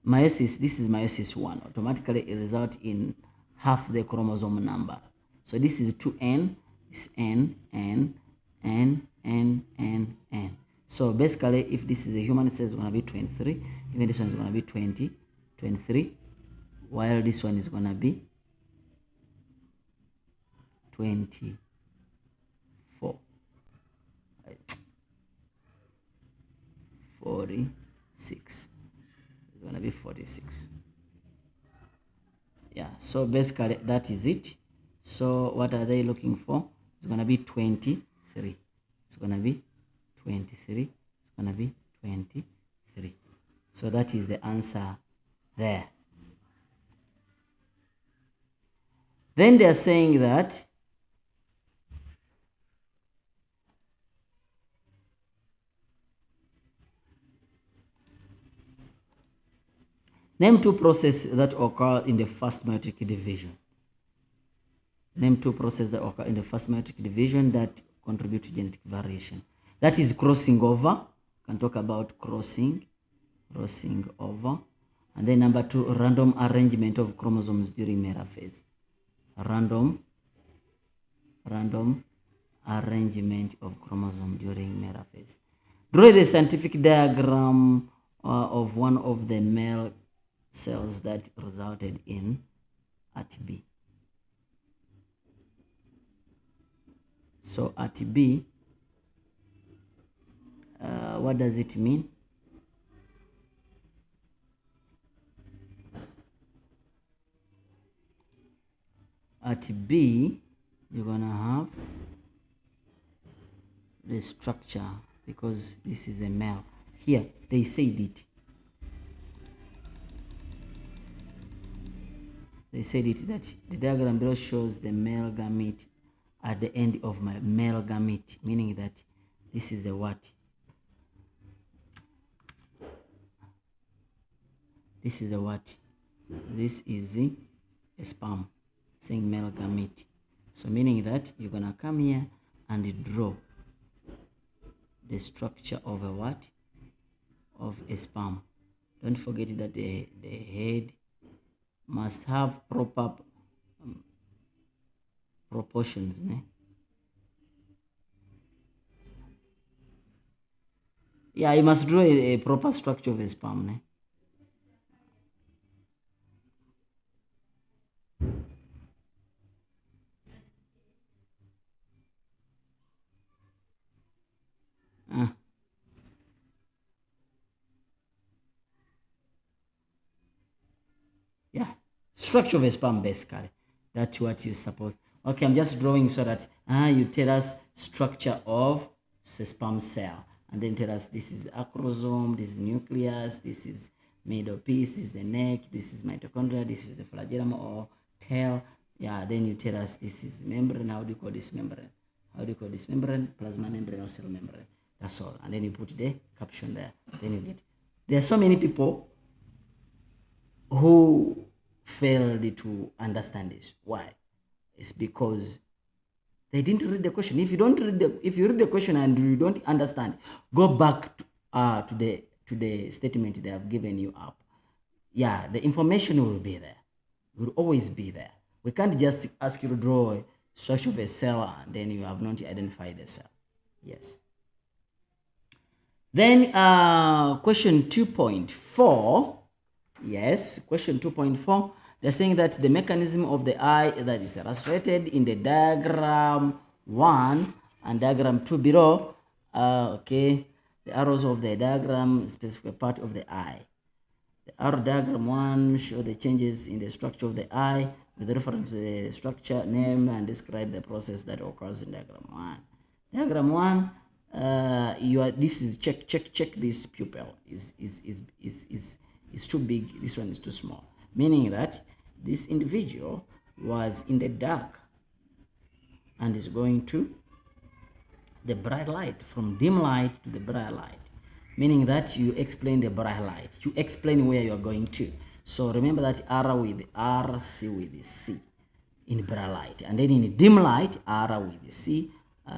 Meiosis, this is meiosis 1. Automatically it results in half the chromosome number. So this is 2N, this N, N, N, N, N, N. So basically, if this is a human cell, it's going to be 23. Even this one is going to be 20, 23. While this one is going to be 24. 46. It's going to be 46. Yeah, so basically that is it. So what are they looking for? It's going to be 23. It's going to be 23. It's going to be 23. So that is the answer there. Then they are saying that name 2 processes that occur in the first meiotic division. Name 2 processes that occur in the first meiotic division that contribute to genetic variation. That is crossing over. We can talk about crossing over. And then number 2, random arrangement of chromosomes during metaphase. Random arrangement of chromosome during metaphase. Draw the scientific diagram of one of the male cells that resulted in at B. So at B, what does it mean? At B, you're gonna have the structure because this is a male. Here, they said it. They said it that the diagram below shows the male gamete at the end of my male gamete, meaning that this is a what? This is a what? This is a sperm. saying male gamete. So meaning that you're gonna come here and draw the structure of a what? Of a sperm. Don't forget that the head must have proper proportions. Ne? Yeah, you must draw a proper structure of a sperm. Ne? Yeah, structure of a sperm basically. That's what you suppose. Okay, I'm just drawing so that you tell us structure of the sperm cell, and then tell us this is acrosome, this is nucleus, this is middle piece, this is the neck, this is mitochondria, this is the flagellum or tail. Yeah, then you tell us this is membrane. How do you call this membrane? How do you call this membrane? Plasma membrane or cell membrane. That's all. And then you put the caption there. Then you get. There are so many people who failed to understand this. Why? It's because they didn't read the question. If you read the question and you don't understand, go back to the statement they have given you up. Yeah, the information will be there. Will always be there. We can't just ask you to draw a structure of a cell and then you have not identified the cell. Yes. Then question 2.4. Yes, question 2.4. They're saying that the mechanism of the eye that is illustrated in the diagram 1 and diagram 2 below. Okay, the arrows of the diagram specify part of the eye. The arrow diagram 1 show the changes in the structure of the eye with reference to the structure, name, and describe the process that occurs in diagram 1. Diagram 1, this is check this pupil is too big, this one is too small, meaning that this individual was in the dark and is going to the bright light, from dim light to the bright light, meaning that you explain the bright light, you explain where you are going to. So remember that R with R, C with C in bright light, and then in dim light, R with C,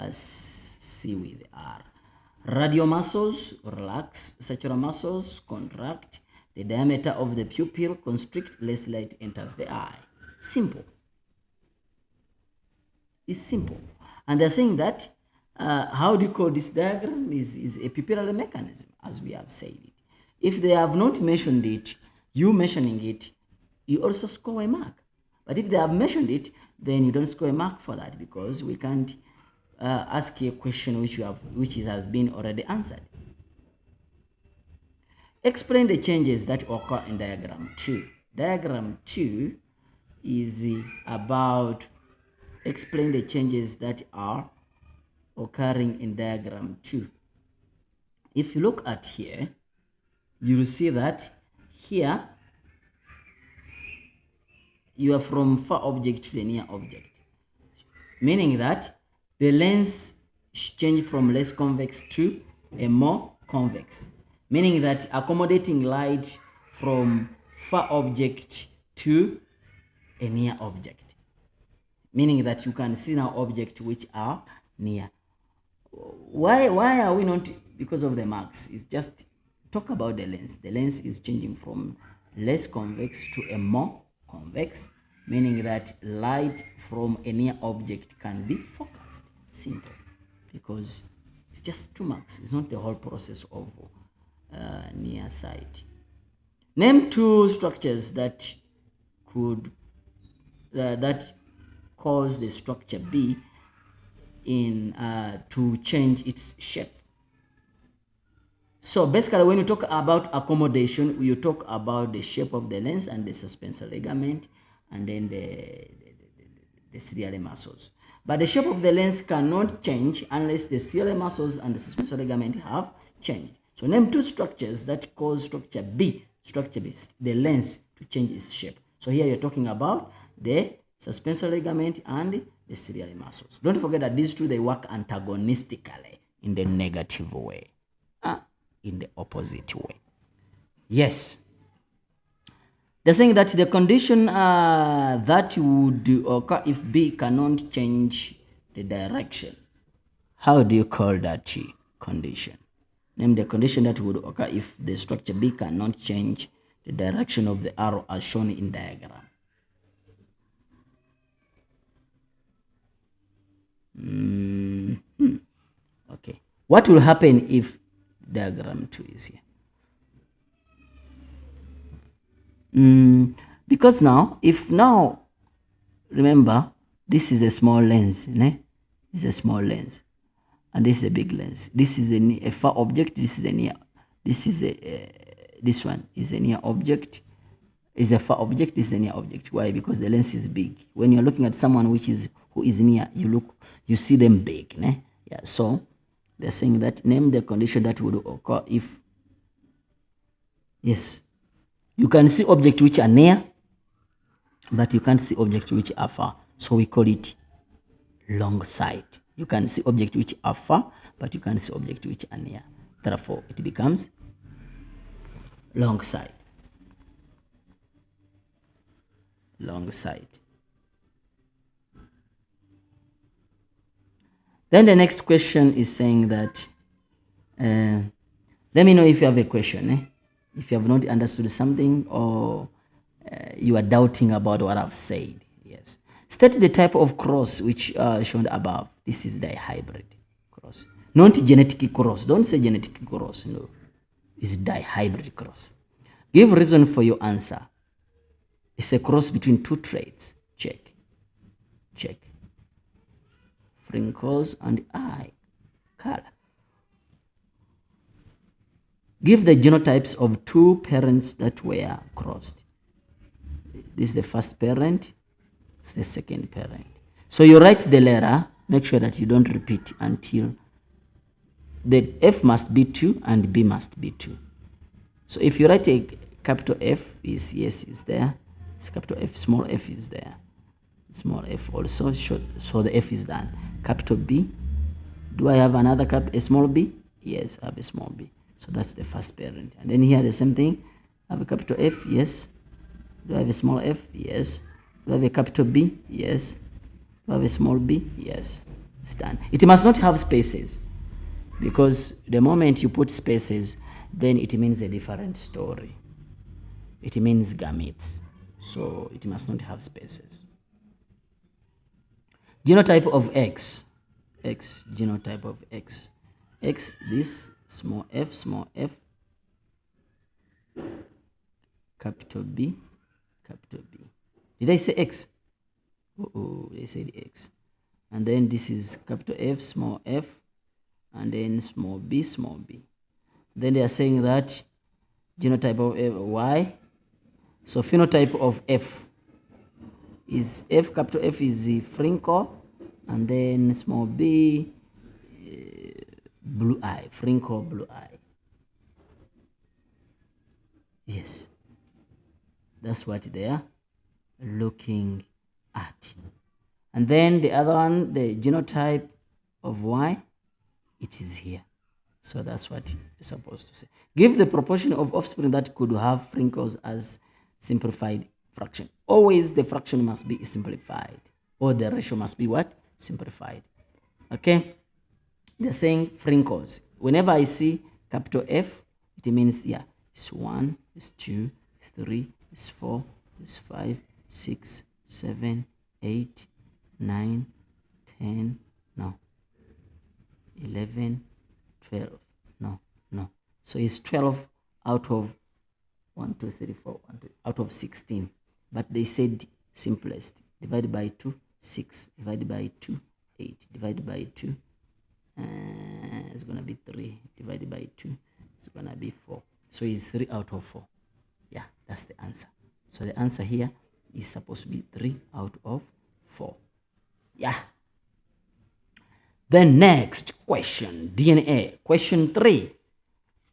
C with R. Radial muscles relax, sacral muscles contract, the diameter of the pupil constrict, less light enters the eye. Simple. It's simple. And they're saying that how do you call this diagram is a pupillary mechanism, as we have said it. If they have not mentioned it, you mentioning it, you also score a mark. But if they have mentioned it, then you don't score a mark for that, because we can't ask you a question which has been already answered. Explain the changes that occur in diagram 2. Diagram 2 is about explain the changes that are occurring in diagram 2. If you look at here, you will see that here you are from far object to the near object, meaning that the lens change from less convex to a more convex, meaning that accommodating light from far object to a near object, meaning that you can see now objects which are near. Why are we not? Because of the marks. It's just talk about the lens. The lens is changing from less convex to a more convex, meaning that light from a near object can be focused. Simple. Because it's just 2 marks. It's not the whole process of near sight. Name 2 structures that could that cause the structure B in to change its shape. So basically, when you talk about accommodation, you talk about the shape of the lens and the suspensor ligament, and then the ciliary muscles. But the shape of the lens cannot change unless the ciliary muscles and the suspensor ligament have changed. So name 2 structures that cause structure B, the lens to change its shape. So here you're talking about the suspensor ligament and the ciliary muscles. Don't forget that these 2, they work antagonistically in the negative way, in the opposite way. Yes. They're saying that the condition that would occur if B cannot change the direction. How do you call that condition? Name the condition that would occur if the structure B cannot change the direction of the arrow as shown in diagram. Okay. What will happen if diagram 2 is here? Because now, remember, this is a small lens, né? It's a small lens, and this is a big lens. This is a far object. This is a near. This is this one is a near object. Is a far object. This is a near object. Why? Because the lens is big. When you're looking at someone who is near, you see them big, né? Yeah. So they're saying that name the condition that would occur if. Yes. You can see objects which are near, but you can't see objects which are far. So we call it long side. You can see objects which are far, but you can't see objects which are near. Therefore, it becomes long side. Long side. Then the next question is saying that, let me know if you have a question, if you have not understood something or you are doubting about what I've said. Yes. State the type of cross which shown above. This is dihybrid cross. Not genetic cross. Don't say genetic cross. No. It's dihybrid cross. Give reason for your answer. It's a cross between two traits. Check. Check. Wrinkles and eye color. Give the genotypes of two parents that were crossed. This is the first parent. It's the second parent. So you write the letter. Make sure that you don't repeat until the F must be 2 and B must be 2. So if you write a capital F, is yes, is there. It's capital F, small f is there. Small f also, so the F is done. Capital B. Do I have another a small b? Yes, I have a small b. So that's the first parent. And then here the same thing. I have a capital F, yes. Do I have a small f? Yes. Do I have a capital B? Yes. Do I have a small b? Yes. It's done. It must not have spaces, because the moment you put spaces, then it means a different story. It means gametes. So it must not have spaces. Genotype of X. X, genotype of X. X, this small f, capital B, capital B. Did I say X? Oh, they said X. And then this is capital F, small f, and then small b. Then they are saying that genotype of Y. So phenotype of F is F, capital F is the wrinkle, and then small b, blue eye, wrinkle, blue eye. Yes, that's what they are looking at. And then the other one, the genotype of Y, it is here. So that's what you're supposed to say. Give the proportion of offspring that could have wrinkles as simplified fraction. Always the fraction must be simplified, or the ratio must be what? Simplified. Okay? They're saying wrinkles. Whenever I see capital F, it means, yeah, it's 1, it's 2, it's 3, it's 4, it's 5, 6, 7, 8, 9, 10, no, 11, 12, no. So it's 12 out of 1, 2, 3, 4, out of 16. But they said simplest. Divided by 2, 6. Divided by 2, 8. Divided by 2, it's going to be 3. Divided by 2, it's going to be 4. So it's 3 out of 4. Yeah, that's the answer. So the answer here is supposed to be 3 out of 4. Yeah. The next question, DNA. Question 3.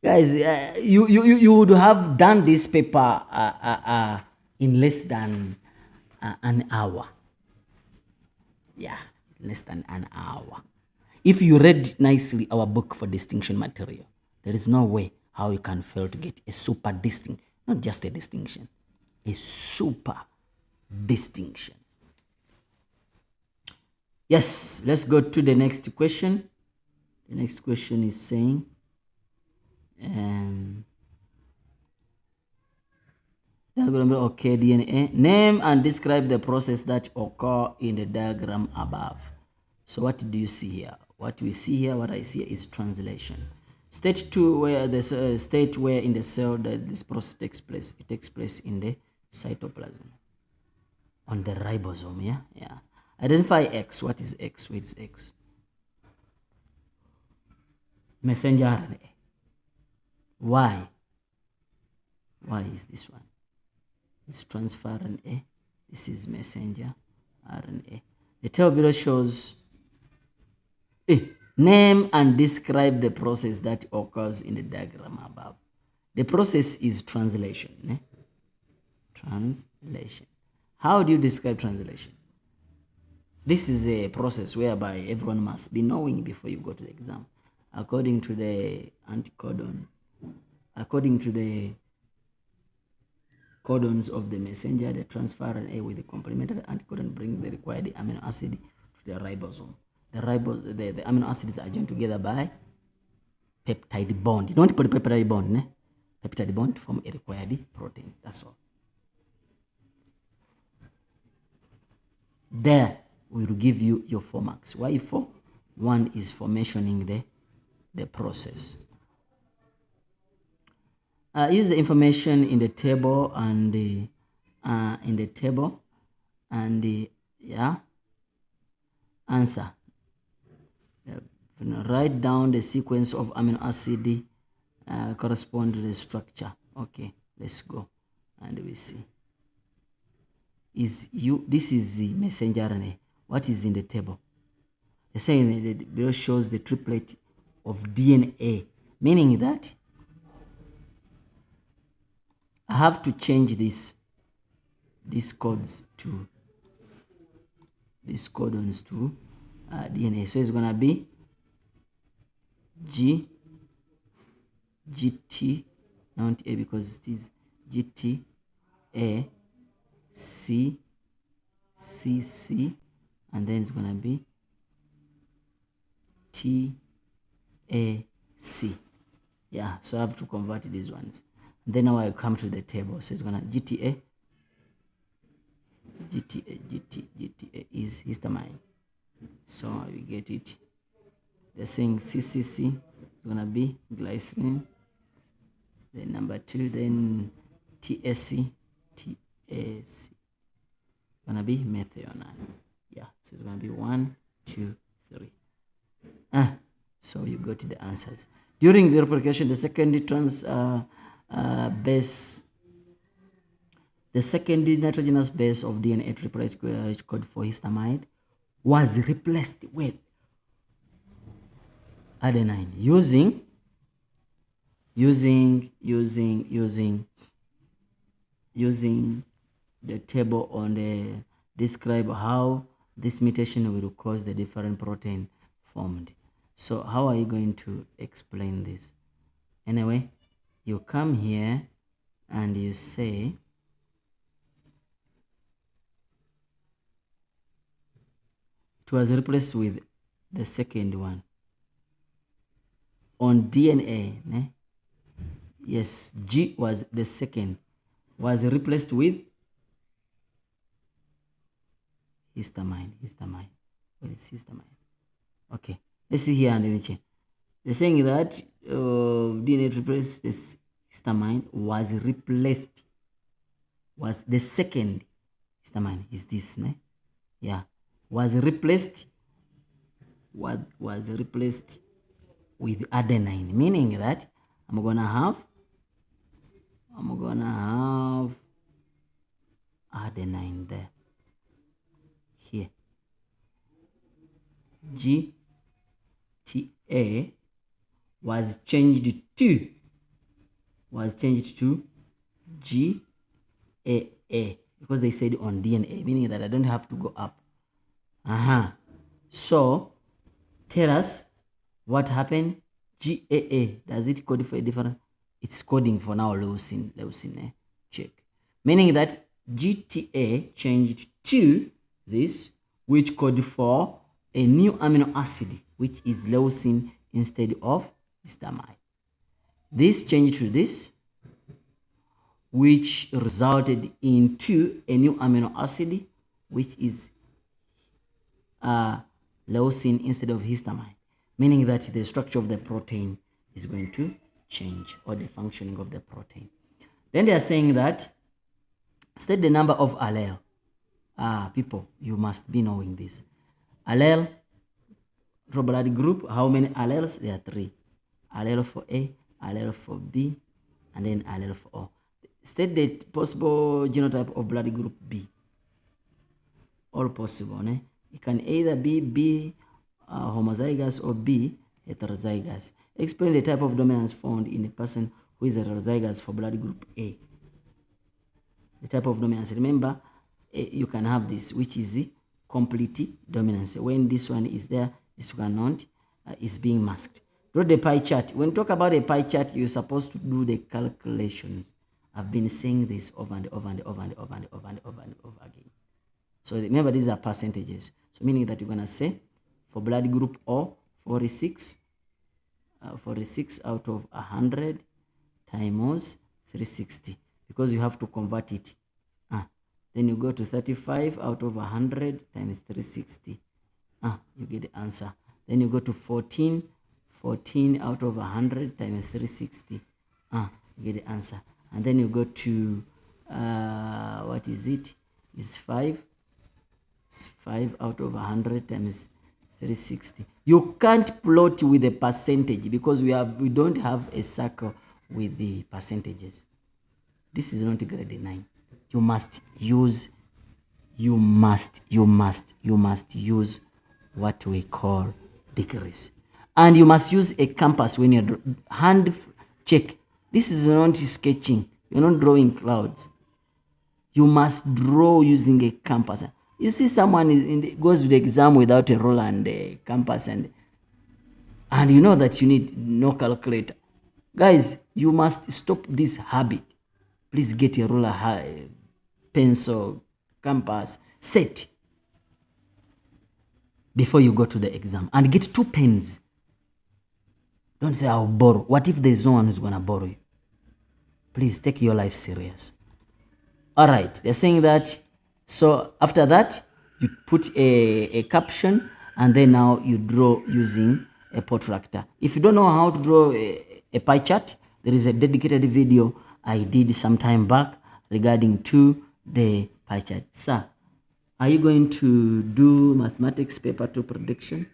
Guys, you would have done this paper in less than an hour. Yeah, less than an hour. If you read nicely our book for distinction material, there is no way how you can fail to get a super distinct, not just a distinction, a super distinction. Yes, let's go to the next question. The next question is saying, diagram, okay, DNA. Name and describe the process that occur in the diagram above. So what do you see here? What we see here, what I see is translation. Stage 2, where the state where in the cell that this process takes place. It takes place in the cytoplasm, on the ribosome. Yeah. Identify X. What is X? What's X? Messenger RNA. Y is this one? It's transfer RNA. This is messenger RNA. The table below shows name and describe the process that occurs in the diagram above. The process is translation. Translation. How do you describe translation? This is a process whereby everyone must be knowing before you go to the exam. According to the anticodon, according to the codons of the messenger, the transfer RNA with the complementary anticodon bring the required amino acid to the ribosome. The amino acids are joined together by peptide bond. You don't put peptide bond, peptide bond to form a required protein. That's all. There we will give you your 4 marks. Why 4? 1 is for mentioning the process. Use the information in the table and answer. Write down the sequence of amino acid correspond to the structure. Okay, let's go and we see. This is the messenger RNA. What is in the table? The saying the below shows the triplet of DNA, meaning that I have to change these codons to DNA. So it's gonna be GT, not A because it is GT A C C C, and then it's gonna be T A C. Yeah, so I have to convert these ones. And then now I come to the table. So it's gonna GTA is histamine. So we get it. They're saying CCC is gonna be glycerin. Then number 2, then TSC gonna be methionine. Yeah, so it's gonna be 1, 2, 3. So you go to the answers. During the replication, the secondary nitrogenous base of DNA triplet code for histamine was replaced with adenine using the table on the describe how this mutation will cause the different protein formed. So how are you going to explain this? Anyway, you come here and you say it was replaced with the second one on DNA. Yes, G was the second, was replaced with histamine. What is histamine? Okay, let's see here and let me check. They're saying that DNA replaced this histamine was replaced, was the second histamine is this, yeah, was replaced with adenine, meaning that I'm gonna have adenine there. Here GTA was changed to GAA because they said on DNA, meaning that I don't have to go up. So tell us what happened. GAA, does it code for a different? It's coding for now leucine. Check. meaning that GTA changed to this, which code for a new amino acid, which is leucine instead of histamine. This changed to this, which resulted into a new amino acid, which is leucine instead of histamine, meaning that the structure of the protein is going to change, or the functioning of the protein. Then they are saying that state the number of allele. People, you must be knowing this. Allele for blood group, how many alleles? There are 3. Allele for A, allele for B, and then allele for O. State the possible genotype of blood group B. All possible. It can either be B homozygous or B heterozygous. Explain the type of dominance found in a person who is heterozygous for blood group A. The type of dominance. Remember, you can have this, which is complete dominance. When this one is there, this one not, is being masked. Draw the pie chart. When you talk about a pie chart, you're supposed to do the calculations. I've been saying this over and over and over and over and over and over and over again. So remember, these are percentages. So meaning that you're going to say for blood group O, 46 out of 100 times 360, because you have to convert it. Then you go to 35 out of 100 times 360. You get the answer. Then you go to 14 out of 100 times 360. You get the answer. And then you go to what is it? It's 5. It's 5 out of 100 times 360. You can't plot with a percentage because we don't have a circle with the percentages. This is not grade 9. You must use what we call degrees. And you must use a compass when you're hand check. This is not sketching. You're not drawing clouds. You must draw using a compass. You see someone goes to the exam without a ruler and a compass, and you know that you need no calculator. Guys, you must stop this habit. Please get a ruler, pencil, compass, set before you go to the exam. And get 2 pens. Don't say, I'll borrow. What if there's no one who's going to borrow you? Please take your life serious. All right. They're saying that. So after that, you put a caption, and then now you draw using a protractor. If you don't know how to draw a pie chart, there is a dedicated video I did some time back regarding to the pie chart. Sir, are you going to do mathematics paper 2 prediction?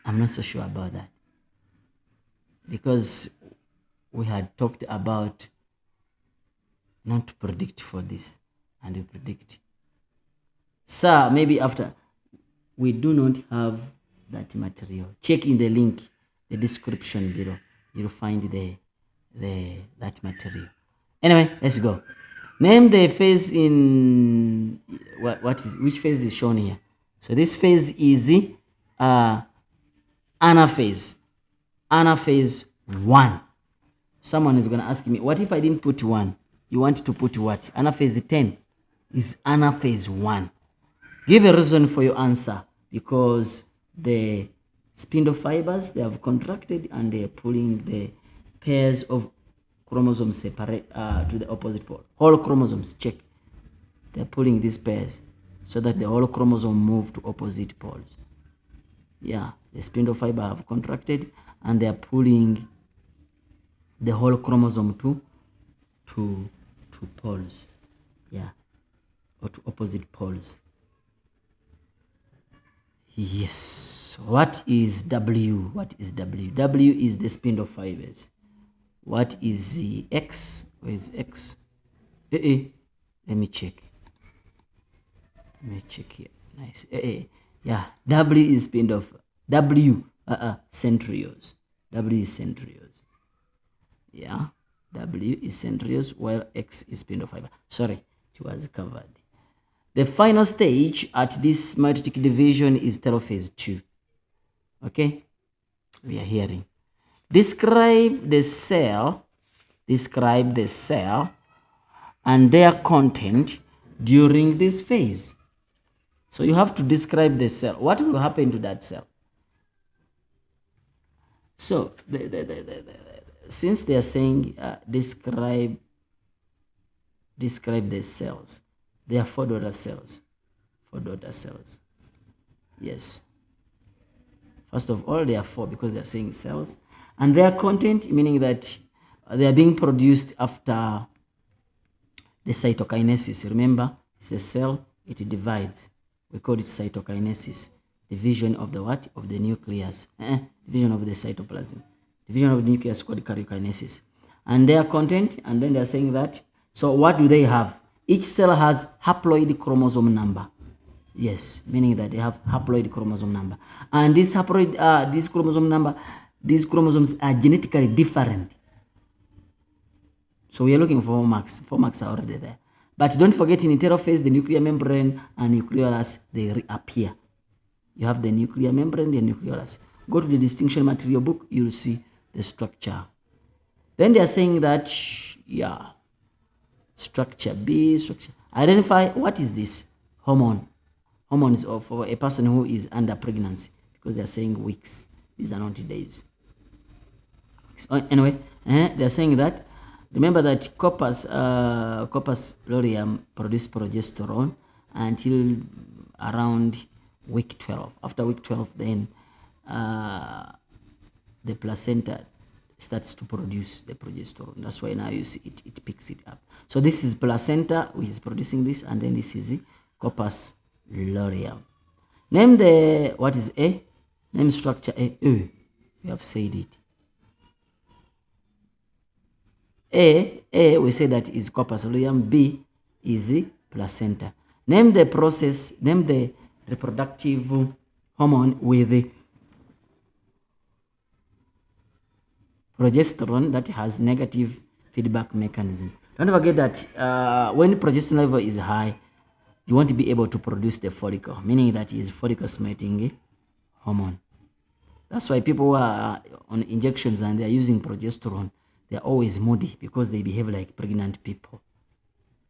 I'm not so sure about that, because we had talked about not to predict for this, and we predict. Sir, maybe after. We do not have that material. Check in the link, the description below. You'll find that material. Anyway, let's go. Name the phase in which phase is shown here. So this phase is anaphase. Anaphase 1. Someone is going to ask me, what if I didn't put 1? You want to put what? Anaphase 10 is anaphase 1. Give a reason for your answer, because the spindle fibers, they have contracted and they are pulling the pairs of chromosomes separate to the opposite pole. Whole chromosomes, check. They're pulling these pairs so that the whole chromosome move to opposite poles. Yeah, the spindle fiber have contracted and they are pulling the whole chromosome to poles. Yeah, or to opposite poles. Yes. What is W? What is W? W is the spindle fibers. What is the X? Where is X? Let me check. Let me check here. Nice. Yeah. W is spindle. W. Centrioles. W is centrioles. Yeah. W is centrioles, while X is spindle fiber. Sorry, it was covered. The final stage at this mitotic division is telophase 2. Okay, we are hearing. Describe the cell and their content during this phase. So you have to describe the cell. What will happen to that cell? So since they are saying describe the cells, there are 4 daughter cells. 4 daughter cells. Yes. First of all, there are 4 because they are saying cells. And their content, meaning that they are being produced after the cytokinesis. Remember, it's a cell, it divides. We call it cytokinesis. Division of the what? Of the nucleus. Division of the cytoplasm. Division of the nucleus called karyokinesis. And their content, and then they're saying that, so what do they have? Each cell has haploid chromosome number. Yes, meaning that they have haploid chromosome number. And this haploid, this chromosome number, these chromosomes are genetically different. So we are looking for 4 marks. 4 marks are already there. But don't forget, in telophase, the nuclear membrane and nucleolus, they reappear. You have the nuclear membrane, the nucleolus. Go to the distinction material book, you'll see the structure. Then they are saying that, yeah, structure B, structure. Identify what is this? Hormone. Hormones for a person who is under pregnancy, because they are saying weeks. These are not days. Anyway, they are saying that, remember that corpus luteum produce progesterone until around week 12. After week 12, then the placenta starts to produce the progesterone. That's why now you see it picks it up. So this is placenta, which is producing this, and then this is the corpus luteum. Name the, what is A? Name structure A. We have said it. A, we say that is corpus luteum. B is the placenta. Name the process, name the reproductive hormone with the progesterone that has negative feedback mechanism. Don't forget that when progesterone level is high, you won't be able to produce the follicle, meaning that is follicle stimulating hormone. That's why people who are on injections and they are using progesterone, they are always moody because they behave like pregnant people.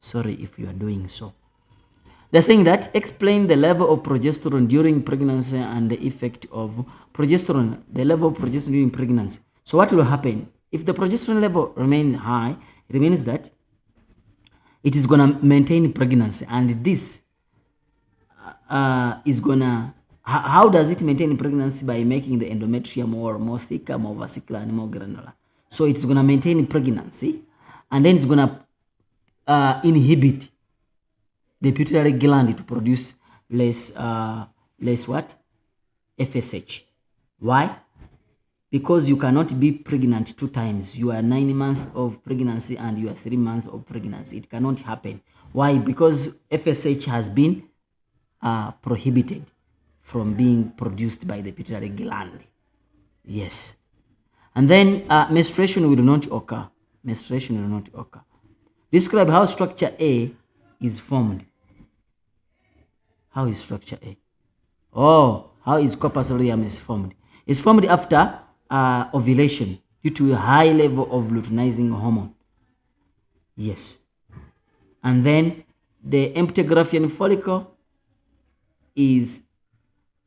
Sorry if you are doing so. They're saying that explain the level of progesterone during pregnancy and the effect of progesterone, the level of progesterone during pregnancy. So what will happen? If the progesterone level remains high, it means that it is going to maintain pregnancy, and this is going to, how does it maintain pregnancy? By making the endometrium more thicker, more vesicular, and more granular. So it's going to maintain pregnancy, and then it's going to inhibit the pituitary gland to produce less what? FSH. Why? Because you cannot be pregnant 2 times. You are 9 months of pregnancy and you are 3 months of pregnancy. It cannot happen. Why? Because FSH has been prohibited from being produced by the pituitary gland. Yes. And then menstruation will not occur. Menstruation will not occur. Describe how structure A is formed. How is structure A? Oh, how is corpus luteum is formed? It's formed after ovulation due to a high level of luteinizing hormone. Yes. And then the empty Graafian follicle is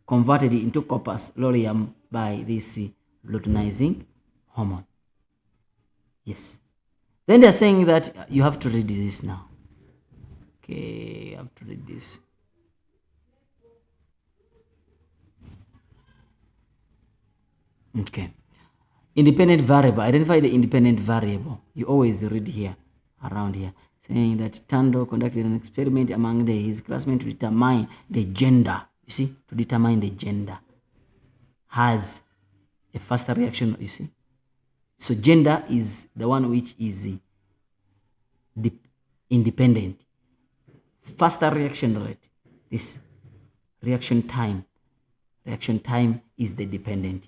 converted into corpus luteum by this luteinizing hormone. Yes. Then they're saying that you have to read this now. Okay, you have to read this. Okay. Independent variable. Identify the independent variable. You always read here, around here, saying that Tando conducted an experiment among his classmates to determine the gender. You see, to determine the gender. Has a faster reaction, you see. So gender is the one which is independent. Faster reaction rate. This reaction time. Reaction time is the dependent.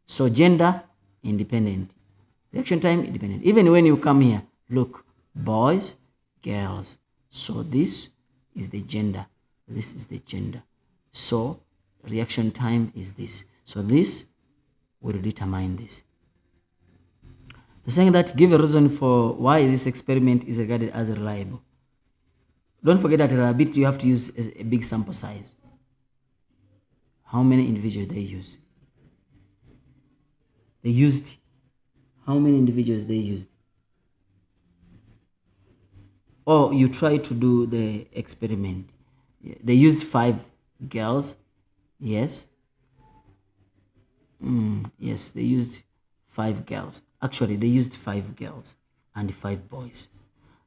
So gender, independent. Reaction time, independent. Even when you come here, look, boys, girls. So this is the gender. This is the gender. So reaction time is this. So this will determine this. They're saying that give a reason for why this experiment is regarded as reliable. Don't forget that reliability you have to use a big sample size. How many individuals they use? They used, how many individuals they used? Or you try to do the experiment. They used 5 girls. Yes. Yes, they used 5 girls. Actually, they used 5 girls and 5 boys.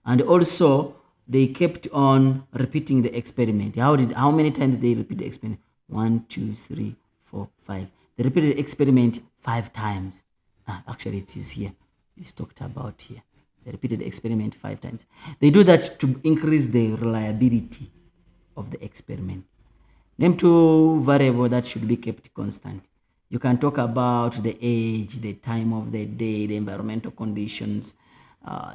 And also, they kept on repeating the experiment. How many times they repeat the experiment? 1, 2, 3, 4, 5. They repeated the experiment 5 times. Actually, it is here. It's talked about here. They repeated the experiment 5 times. They do that to increase the reliability of the experiment. Name 2 variables that should be kept constant. You can talk about the age, the time of the day, the environmental conditions,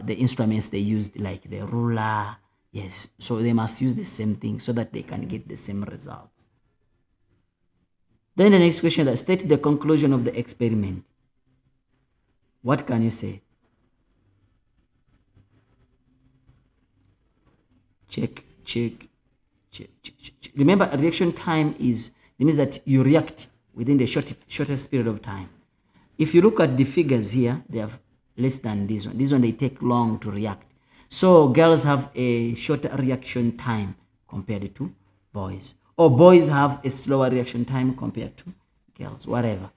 the instruments they used, like the ruler. Yes, so they must use the same thing so that they can get the same results. Then the next question, that state the conclusion of the experiment. What can you say? Check. Remember, reaction time means that you react within the shortest period of time. If you look at the figures here, they have less than this one. This one, they take long to react. So girls have a shorter reaction time compared to boys. Or boys have a slower reaction time compared to girls, whatever.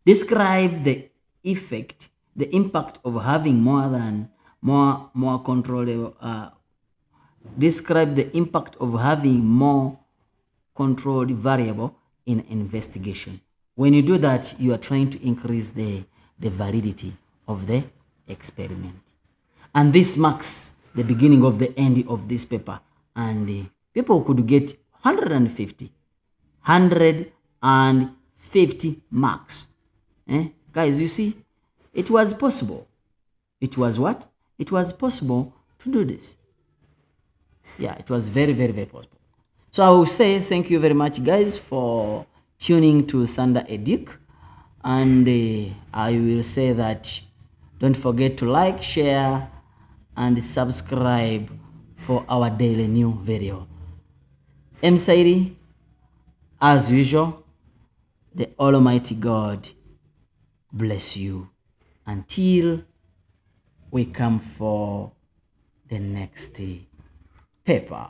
Describe the effect, the impact of having more controllable. Describe the impact of having more controlled variable in investigation. When you do that, you are trying to increase the validity of the experiment. And this marks the beginning of the end of this paper. And people could get 150 marks. Guys, you see, it was possible. It was what? It was possible to do this. Yeah, it was very, very, very possible. So I will say thank you very much, guys, for tuning to Thundereduc. And I will say that don't forget to like, share, and subscribe for our daily new video. B.Saidi, as usual, the Almighty God bless you until we come for the next paper.